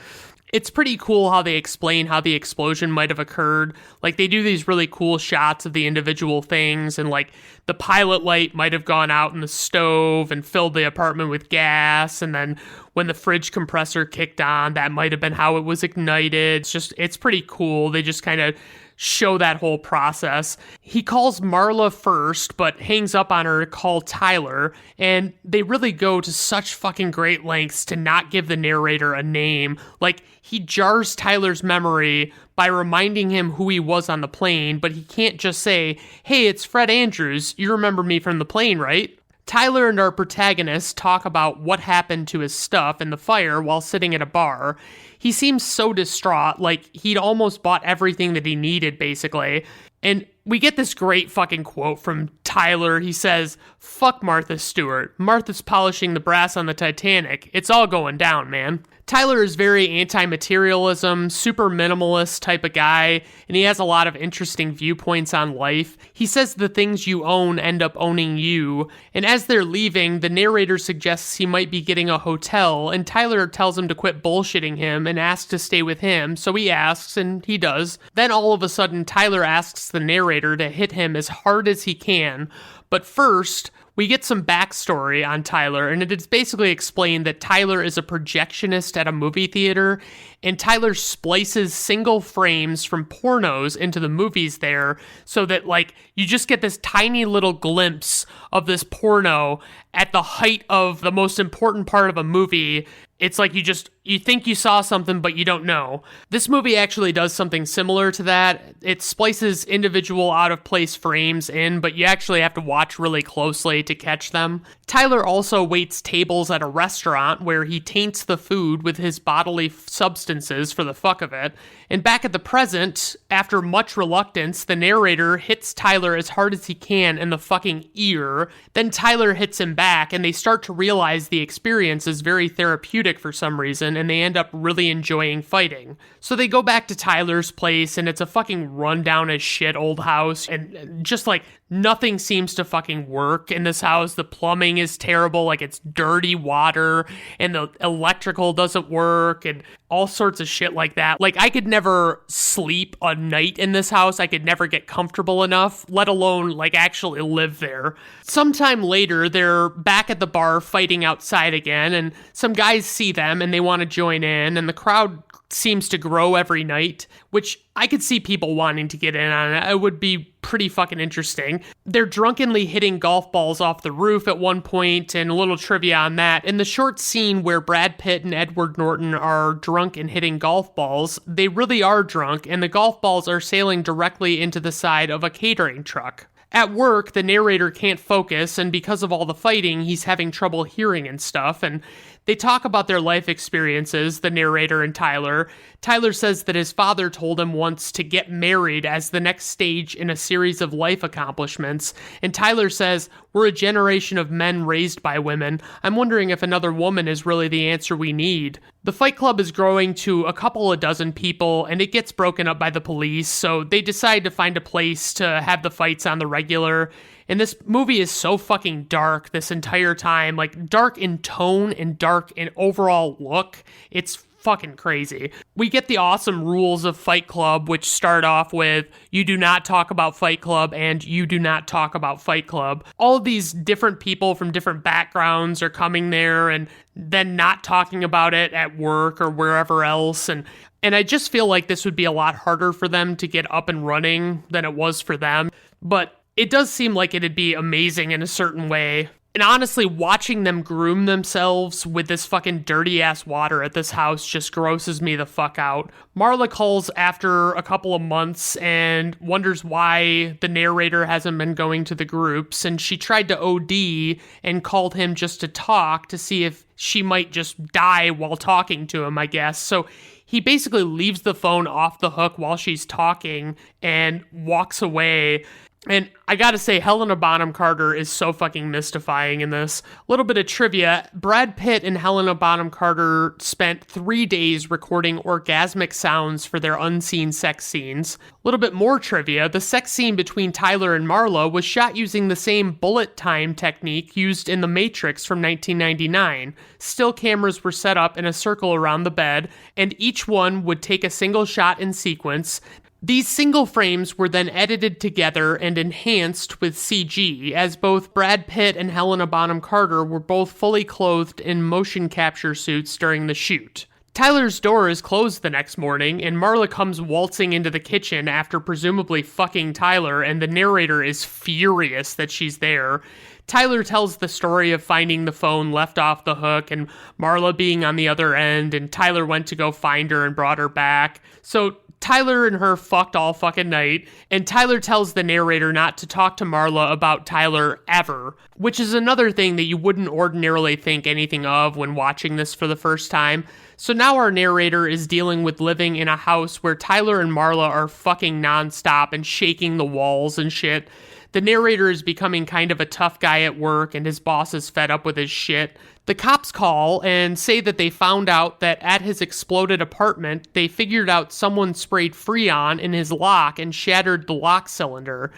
It's pretty cool how they explain how the explosion might have occurred. Like, they do these really cool shots of the individual things, and like the pilot light might have gone out in the stove and filled the apartment with gas, and then when the fridge compressor kicked on, that might have been how it was ignited. It's pretty cool. They just kind of show that whole process. He calls Marla first, but hangs up on her to call Tyler, and they really go to such fucking great lengths to not give the narrator a name. Like, he jars Tyler's memory by reminding him who he was on the plane, but he can't just say, "Hey, it's Fred Andrews, you remember me from the plane, right?" Tyler and our protagonist talk about what happened to his stuff in the fire while sitting at a bar. He seems so distraught, like he'd almost bought everything that he needed, basically. And we get this great fucking quote from Tyler. He says, "Fuck Martha Stewart. Martha's polishing the brass on the Titanic. It's all going down, man." Tyler is very anti-materialism, super minimalist type of guy, and he has a lot of interesting viewpoints on life. He says the things you own end up owning you, and as they're leaving, the narrator suggests he might be getting a hotel, and Tyler tells him to quit bullshitting him and asks to stay with him, so he asks, and he does. Then all of a sudden, Tyler asks the narrator to hit him as hard as he can, but first, we get some backstory on Tyler, and it is basically explained that Tyler is a projectionist at a movie theater, and Tyler splices single frames from pornos into the movies there, so that, like, you just get this tiny little glimpse of this porno at the height of the most important part of a movie. It's like you think you saw something, but you don't know. This movie actually does something similar to that. It splices individual out-of-place frames in, but you actually have to watch really closely to catch them. Tyler also waits tables at a restaurant where he taints the food with his bodily substances substances for the fuck of it. And back at the present, after much reluctance, the narrator hits Tyler as hard as he can in the fucking ear. Then Tyler hits him back, and they start to realize the experience is very therapeutic for some reason, and they end up really enjoying fighting. So they go back to Tyler's place, and it's a fucking rundown as shit old house, and just like nothing seems to fucking work in this house. The plumbing is terrible, like it's dirty water, and the electrical doesn't work, and all sorts of shit like that. Like, I could never sleep a night in this house. I could never get comfortable enough, let alone, like, actually live there. Sometime later, they're back at the bar fighting outside again, and some guys see them, and they want to join in, and the crowd seems to grow every night, which I could see people wanting to get in on. It would be pretty fucking interesting. They're drunkenly hitting golf balls off the roof at one point, and a little trivia on that. In the short scene where Brad Pitt and Edward Norton are drunk and hitting golf balls, they really are drunk, and the golf balls are sailing directly into the side of a catering truck. At work, the narrator can't focus, and because of all the fighting, he's having trouble hearing and stuff, and they talk about their life experiences, the narrator and Tyler. Tyler says that his father told him once to get married as the next stage in a series of life accomplishments, and Tyler says, "We're a generation of men raised by women. I'm wondering if another woman is really the answer we need." The fight club is growing to a couple of dozen people, and it gets broken up by the police, so they decide to find a place to have the fights on the regular. And this movie is so fucking dark this entire time, like dark in tone and dark in overall look. It's fucking crazy. We get the awesome rules of Fight Club, which start off with, you do not talk about Fight Club and you do not talk about Fight Club. All of these different people from different backgrounds are coming there and then not talking about it at work or wherever else. And I just feel like this would be a lot harder for them to get up and running than it was for them. But it does seem like it'd be amazing in a certain way. And honestly, watching them groom themselves with this fucking dirty-ass water at this house just grosses me the fuck out. Marla calls after a couple of months and wonders why the narrator hasn't been going to the groups, and she tried to OD and called him just to talk to see if she might just die while talking to him, I guess. So he basically leaves the phone off the hook while she's talking and walks away. And I gotta say, Helena Bonham Carter is so fucking mystifying in this. A little bit of trivia. Brad Pitt and Helena Bonham Carter spent 3 days recording orgasmic sounds for their unseen sex scenes. A little bit more trivia. The sex scene between Tyler and Marla was shot using the same bullet time technique used in The Matrix from 1999. Still cameras were set up in a circle around the bed, and each one would take a single shot in sequence. These single frames were then edited together and enhanced with CG, as both Brad Pitt and Helena Bonham Carter were both fully clothed in motion capture suits during the shoot. Tyler's door is closed the next morning, and Marla comes waltzing into the kitchen after presumably fucking Tyler, and the narrator is furious that she's there. Tyler tells the story of finding the phone left off the hook and Marla being on the other end, and Tyler went to go find her and brought her back. So Tyler and her fucked all fucking night, and Tyler tells the narrator not to talk to Marla about Tyler ever, which is another thing that you wouldn't ordinarily think anything of when watching this for the first time. So now our narrator is dealing with living in a house where Tyler and Marla are fucking nonstop and shaking the walls and shit. The narrator is becoming kind of a tough guy at work, and his boss is fed up with his shit. The cops call and say that they found out that at his exploded apartment, they figured out someone sprayed Freon in his lock and shattered the lock cylinder.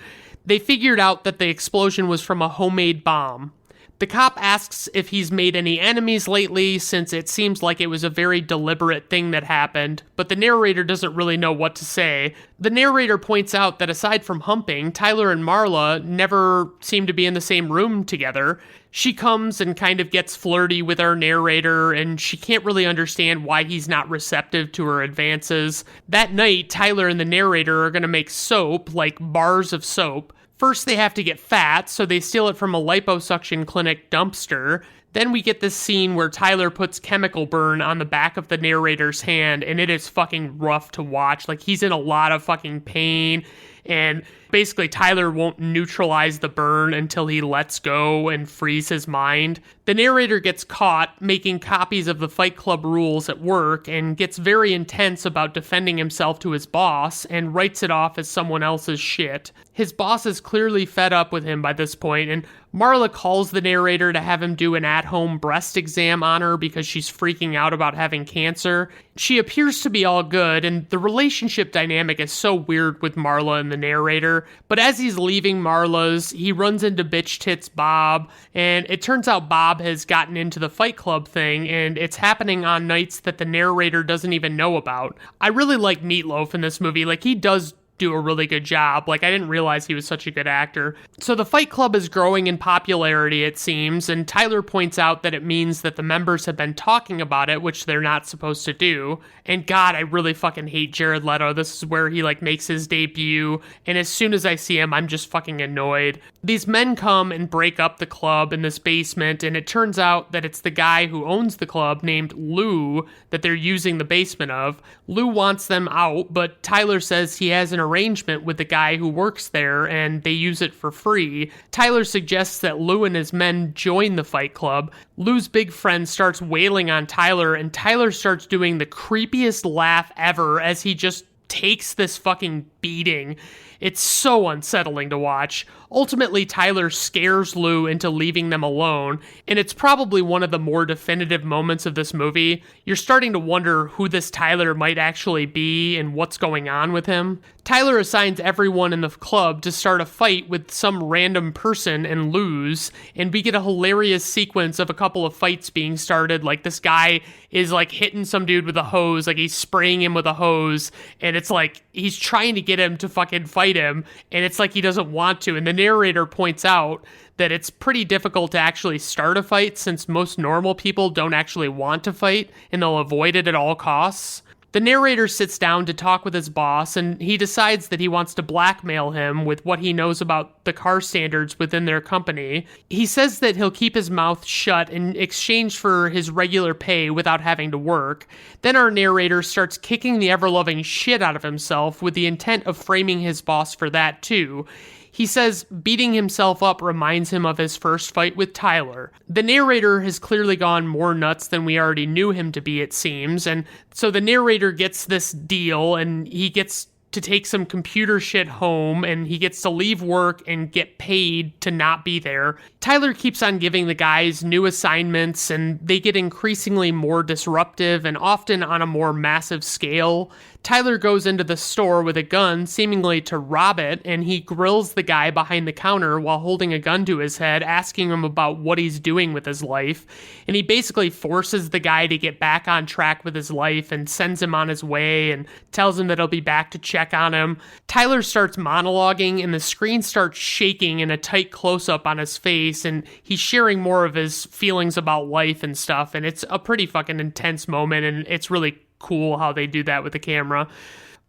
They figured out that the explosion was from a homemade bomb. The cop asks if he's made any enemies lately, since it seems like it was a very deliberate thing that happened, but the narrator doesn't really know what to say. The narrator points out that aside from humping, Tyler and Marla never seem to be in the same room together. She comes and kind of gets flirty with our narrator, and she can't really understand why he's not receptive to her advances. That night, Tyler and the narrator are going to make soap, like bars of soap. First, they have to get fat, so they steal it from a liposuction clinic dumpster. Then we get this scene where Tyler puts chemical burn on the back of the narrator's hand, and it is fucking rough to watch. Like, he's in a lot of fucking pain, and basically Tyler won't neutralize the burn until he lets go and frees his mind. The narrator gets caught making copies of the Fight Club rules at work and gets very intense about defending himself to his boss and writes it off as someone else's shit. His boss is clearly fed up with him by this point, and Marla calls the narrator to have him do an at-home breast exam on her because she's freaking out about having cancer. She appears to be all good, and the relationship dynamic is so weird with Marla and the narrator. But as he's leaving Marla's, he runs into Bitch Tits Bob, and it turns out Bob has gotten into the Fight Club thing, and it's happening on nights that the narrator doesn't even know about. I really like Meatloaf in this movie. Like, he does do a really good job. Like, I didn't realize he was such a good actor. So the Fight Club is growing in popularity, it seems, and Tyler points out that it means that the members have been talking about it, which they're not supposed to do. And God, I really fucking hate Jared Leto. This is where he, like, makes his debut, and as soon as I see him, I'm just fucking annoyed. These men come and break up the club in this basement, and it turns out that it's the guy who owns the club, named Lou, that they're using the basement of. Lou wants them out, but Tyler says he has an arrangement with the guy who works there, and they use it for free. Tyler suggests that Lou and his men join the Fight Club. Lou's big friend starts wailing on Tyler, and Tyler starts doing the creepiest laugh ever as he just takes this fucking beating. It's so unsettling to watch. Ultimately, Tyler scares Lou into leaving them alone, and it's probably one of the more definitive moments of this movie. You're starting to wonder who this Tyler might actually be and what's going on with him. Tyler assigns everyone in the club to start a fight with some random person and lose, and we get a hilarious sequence of a couple of fights being started. Like, this guy is like hitting some dude with a hose, like he's spraying him with a hose, and it's like he's trying to get him to fucking fight him, and it's like he doesn't want to. And the narrator points out that it's pretty difficult to actually start a fight since most normal people don't actually want to fight and they'll avoid it at all costs. The narrator sits down to talk with his boss, and he decides that he wants to blackmail him with what he knows about the car standards within their company. He says that he'll keep his mouth shut in exchange for his regular pay without having to work. Then our narrator starts kicking the ever-loving shit out of himself with the intent of framing his boss for that too. He says beating himself up reminds him of his first fight with Tyler. The narrator has clearly gone more nuts than we already knew him to be, it seems, and so the narrator gets this deal, and he gets to take some computer shit home, and he gets to leave work and get paid to not be there. Tyler keeps on giving the guys new assignments, and they get increasingly more disruptive and often on a more massive scale. Tyler goes into the store with a gun, seemingly to rob it, and he grills the guy behind the counter while holding a gun to his head, asking him about what he's doing with his life. And he basically forces the guy to get back on track with his life and sends him on his way and tells him that he'll be back to check on him. Tyler starts monologuing, and the screen starts shaking in a tight close-up on his face, and he's sharing more of his feelings about life and stuff, and it's a pretty fucking intense moment, and it's really cool how they do that with the camera.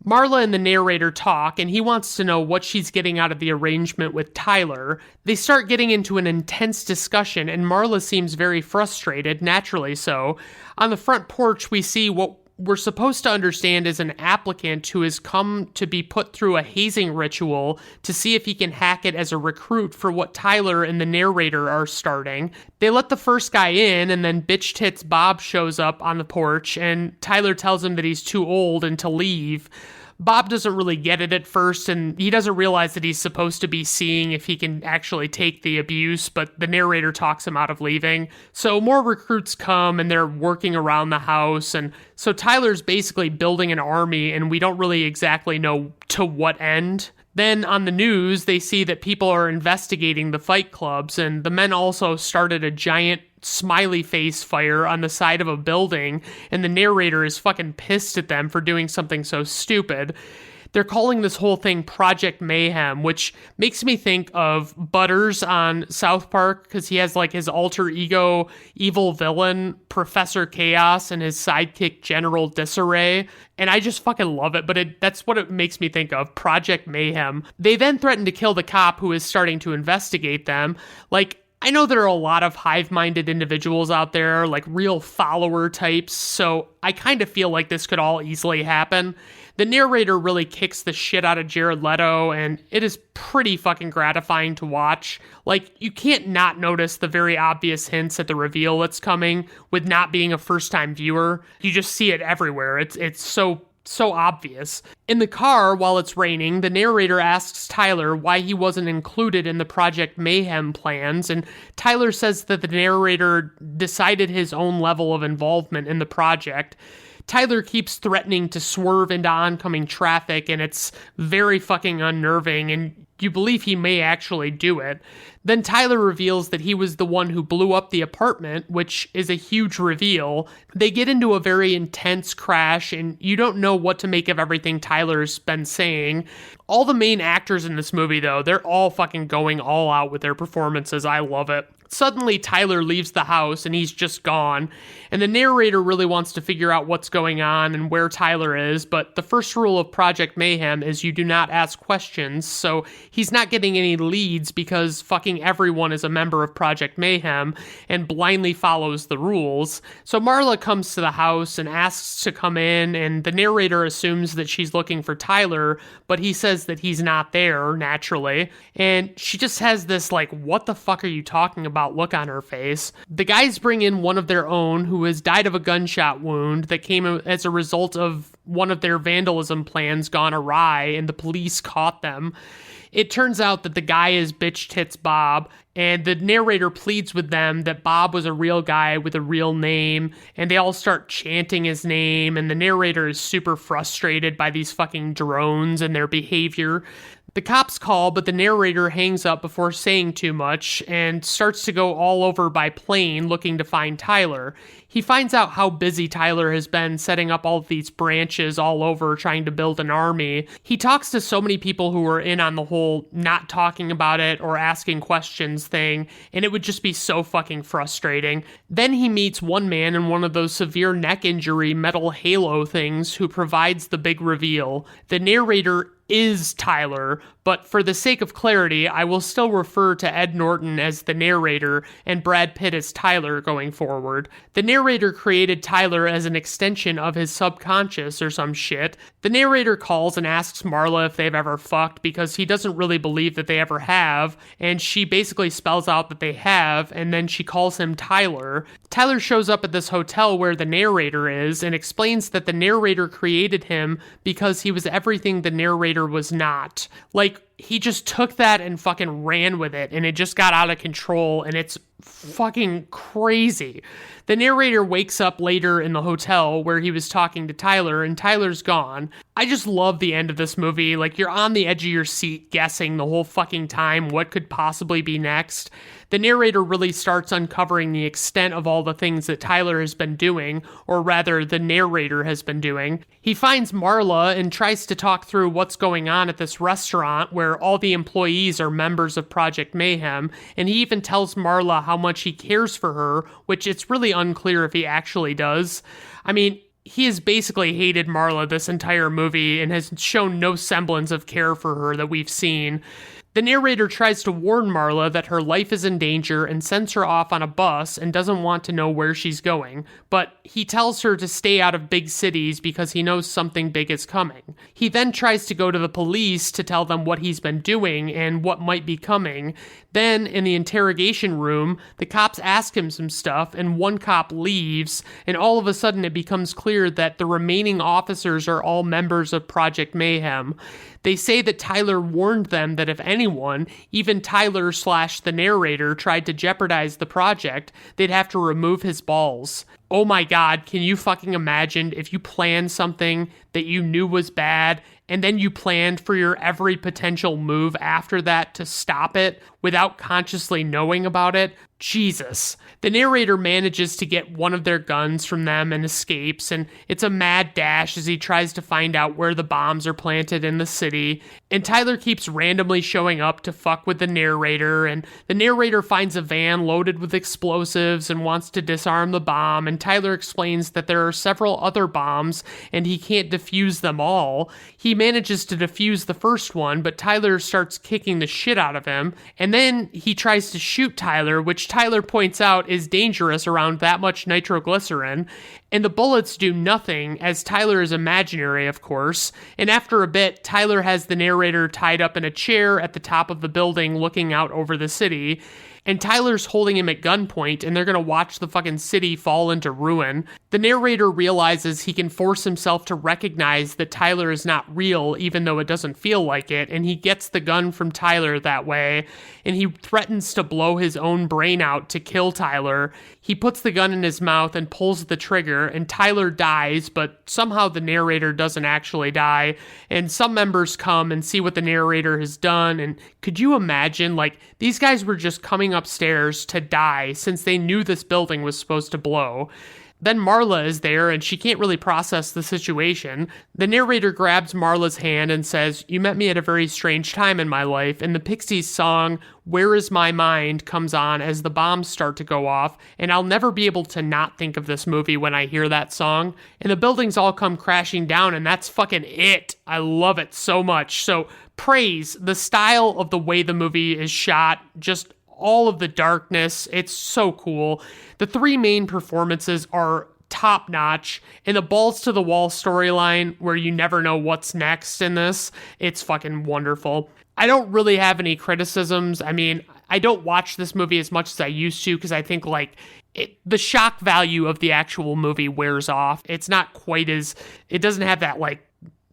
Marla and the narrator talk, and he wants to know what she's getting out of the arrangement with Tyler. They start getting into an intense discussion, and Marla seems very frustrated, naturally so. On the front porch, we see what we're supposed to understand is an applicant who has come to be put through a hazing ritual to see if he can hack it as a recruit for what Tyler and the narrator are starting. They let the first guy in, and then Bitch Tits Bob shows up on the porch, and Tyler tells him that he's too old and to leave. Bob doesn't really get it at first, and he doesn't realize that he's supposed to be seeing if he can actually take the abuse, but the narrator talks him out of leaving. So more recruits come, and they're working around the house, and so Tyler's basically building an army, and we don't really exactly know to what end. Then on the news, they see that people are investigating the fight clubs, and the men also started a giant smiley face fire on the side of a building, and the narrator is fucking pissed at them for doing something so stupid. They're calling this whole thing Project Mayhem, which makes me think of Butters on South Park, because he has like his alter ego evil villain, Professor Chaos, and his sidekick, General Disarray. And I just fucking love it, but that's what it makes me think of, Project Mayhem. They then threaten to kill the cop who is starting to investigate them. Like, I know there are a lot of hive-minded individuals out there, like real follower types, so I kind of feel like this could all easily happen. The narrator really kicks the shit out of Jared Leto, and it is pretty fucking gratifying to watch. Like, you can't not notice the very obvious hints at the reveal that's coming with not being a first-time viewer. You just see it everywhere. It's so obvious. In the car, while it's raining, the narrator asks Tyler why he wasn't included in the Project Mayhem plans, and Tyler says that the narrator decided his own level of involvement in the project. Tyler keeps threatening to swerve into oncoming traffic, and it's very fucking unnerving, and you believe he may actually do it. Then Tyler reveals that he was the one who blew up the apartment, which is a huge reveal. They get into a very intense crash, and you don't know what to make of everything Tyler's been saying. All the main actors in this movie, though, they're all fucking going all out with their performances. I love it. Suddenly, Tyler leaves the house, and he's just gone. And the narrator really wants to figure out what's going on and where Tyler is, but the first rule of Project Mayhem is you do not ask questions, so he's not getting any leads because fucking everyone is a member of Project Mayhem and blindly follows the rules. So Marla comes to the house and asks to come in, and the narrator assumes that she's looking for Tyler, but he says that he's not there, naturally. And she just has this, like, what the fuck are you talking about look on her face. The guys bring in one of their own who has died of a gunshot wound that came as a result of one of their vandalism plans gone awry, and the police caught them. It turns out that the guy is Bitch Tits Bob, and the narrator pleads with them that Bob was a real guy with a real name, and they all start chanting his name, and the narrator is super frustrated by these fucking drones and their behavior. The cops call, but the narrator hangs up before saying too much and starts to go all over by plane looking to find Tyler. He finds out how busy Tyler has been setting up all of these branches all over trying to build an army. He talks to so many people who are in on the whole not talking about it or asking questions thing, and it would just be so fucking frustrating. Then he meets one man in one of those severe neck injury metal halo things who provides the big reveal. The narrator is Tyler, but for the sake of clarity, I will still refer to Ed Norton as the narrator and Brad Pitt as Tyler going forward. The narrator created Tyler as an extension of his subconscious or some shit. The narrator calls and asks Marla if they've ever fucked because he doesn't really believe that they ever have, and she basically spells out that they have, and then she calls him Tyler. Tyler shows up at this hotel where the narrator is and explains that the narrator created him because he was everything the narrator was not. Like, he just took that and fucking ran with it, and it just got out of control, and it's fucking crazy. The narrator wakes up later in the hotel where he was talking to Tyler, and Tyler's gone. I just love the end of this movie. Like, you're on the edge of your seat guessing the whole fucking time what could possibly be next. The narrator really starts uncovering the extent of all the things that Tyler has been doing, or rather, the narrator has been doing. He finds Marla and tries to talk through what's going on at this restaurant where all the employees are members of Project Mayhem, and he even tells Marla how much he cares for her, which it's really unclear if he actually does. I mean, he has basically hated Marla this entire movie and has shown no semblance of care for her that we've seen. The narrator tries to warn Marla that her life is in danger and sends her off on a bus and doesn't want to know where she's going, but he tells her to stay out of big cities because he knows something big is coming. He then tries to go to the police to tell them what he's been doing and what might be coming. Then, in the interrogation room, the cops ask him some stuff, and one cop leaves, and all of a sudden it becomes clear that the remaining officers are all members of Project Mayhem. They say that Tyler warned them that if anyone, even Tyler/the narrator, tried to jeopardize the project, they'd have to remove his balls. Oh my god, can you fucking imagine if you planned something that you knew was bad, and then you planned for your every potential move after that to stop it without consciously knowing about it? Jesus. The narrator manages to get one of their guns from them and escapes, and it's a mad dash as he tries to find out where the bombs are planted in the city, and Tyler keeps randomly showing up to fuck with the narrator, and the narrator finds a van loaded with explosives and wants to disarm the bomb, and Tyler explains that there are several other bombs, and he can't defuse them all. He manages to defuse the first one, but Tyler starts kicking the shit out of him, and then he tries to shoot Tyler, which which Tyler points out is dangerous around that much nitroglycerin, and the bullets do nothing, as Tyler is imaginary, of course, and after a bit, Tyler has the narrator tied up in a chair at the top of the building looking out over the city, and Tyler's holding him at gunpoint, and they're gonna watch the fucking city fall into ruin. The narrator realizes he can force himself to recognize that Tyler is not real, even though it doesn't feel like it, and he gets the gun from Tyler that way, and he threatens to blow his own brain out to kill Tyler. He puts the gun in his mouth and pulls the trigger, and Tyler dies, but somehow the narrator doesn't actually die, and some members come and see what the narrator has done, and could you imagine, like, these guys were just coming upstairs to die since they knew this building was supposed to blow. Then Marla is there, and she can't really process the situation. The narrator grabs Marla's hand and says, "You met me at a very strange time in my life," and the Pixies song, "Where Is My Mind," comes on as the bombs start to go off, and I'll never be able to not think of this movie when I hear that song. And the buildings all come crashing down, and that's fucking it. I love it so much. So praise the style of the way the movie is shot, just all of the darkness. It's so cool. The three main performances are top notch, and the balls to the wall storyline where you never know what's next in this, it's fucking wonderful. I don't really have any criticisms. I mean, I don't watch this movie as much as I used to because I think like the shock value of the actual movie wears off. It's not quite as, it doesn't have that like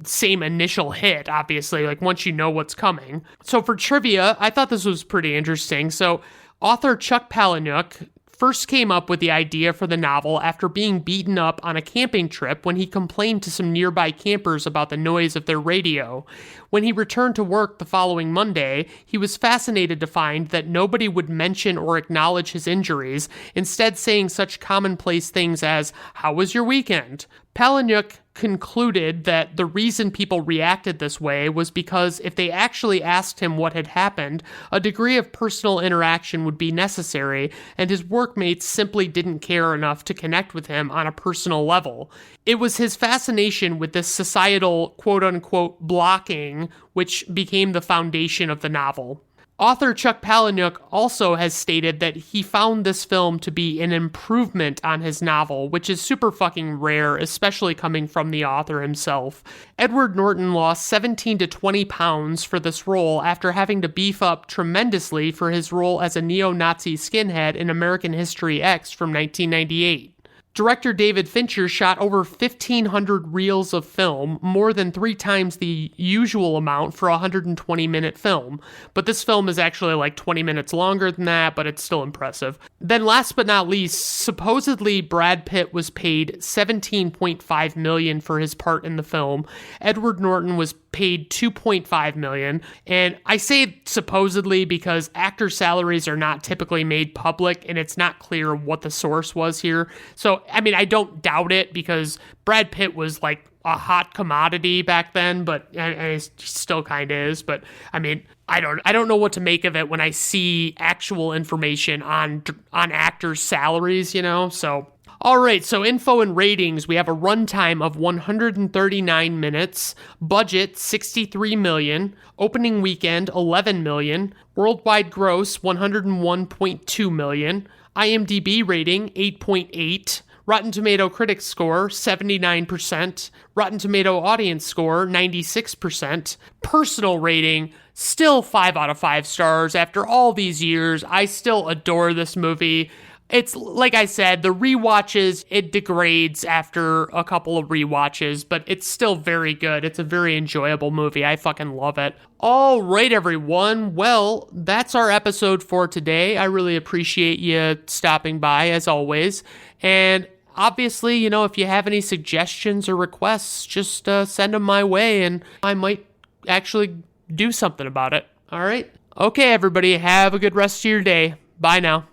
same initial hit, obviously, like once you know what's coming. So for trivia, I thought this was pretty interesting. So author Chuck Palahniuk first came up with the idea for the novel after being beaten up on a camping trip when he complained to some nearby campers about the noise of their radio. When he returned to work the following Monday, he was fascinated to find that nobody would mention or acknowledge his injuries, instead saying such commonplace things as, "How was your weekend?" Palahniuk concluded that the reason people reacted this way was because if they actually asked him what had happened, a degree of personal interaction would be necessary, and his workmates simply didn't care enough to connect with him on a personal level. It was his fascination with this societal quote-unquote blocking which became the foundation of the novel. Author Chuck Palahniuk also has stated that he found this film to be an improvement on his novel, which is super fucking rare, especially coming from the author himself. Edward Norton lost 17 to 20 pounds for this role after having to beef up tremendously for his role as a neo-Nazi skinhead in American History X from 1998. Director David Fincher shot over 1,500 reels of film, more than 3 times the usual amount for a 120-minute film. But this film is actually like 20 minutes longer than that, but it's still impressive. Then last but not least, supposedly Brad Pitt was paid $17.5 million for his part in the film. Edward Norton was paid $2.5 million. And I say supposedly because actor salaries are not typically made public, and it's not clear what the source was here. So I mean, I don't doubt it because Brad Pitt was like a hot commodity back then, but and it still kind of is. But I mean, I don't know what to make of it when I see actual information on actors' salaries, you know. So all right, so info and ratings. We have a runtime of 139 minutes, budget $63 million, opening weekend $11 million, worldwide gross $101.2 million, IMDb rating 8.8. Rotten Tomato Critics score, 79%. Rotten Tomato Audience score, 96%. Personal rating, still 5 out of 5 stars. After all these years, I still adore this movie. It's, like I said, the rewatches, it degrades after a couple of rewatches, but it's still very good. It's a very enjoyable movie. I fucking love it. All right, everyone. Well, that's our episode for today. I really appreciate you stopping by, as always. And obviously, you know, if you have any suggestions or requests, just send them my way, and I might actually do something about it. All right? Okay, everybody, have a good rest of your day. Bye now.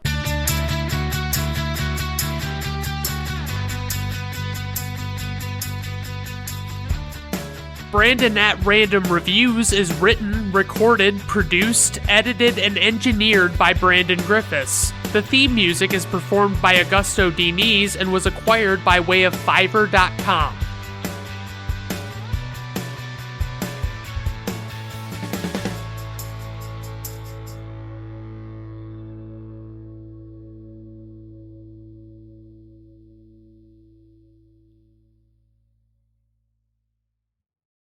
Brandon at Random Reviews is written, recorded, produced, edited, and engineered by Brandon Griffiths. The theme music is performed by Augusto Diniz and was acquired by way of Fiverr.com.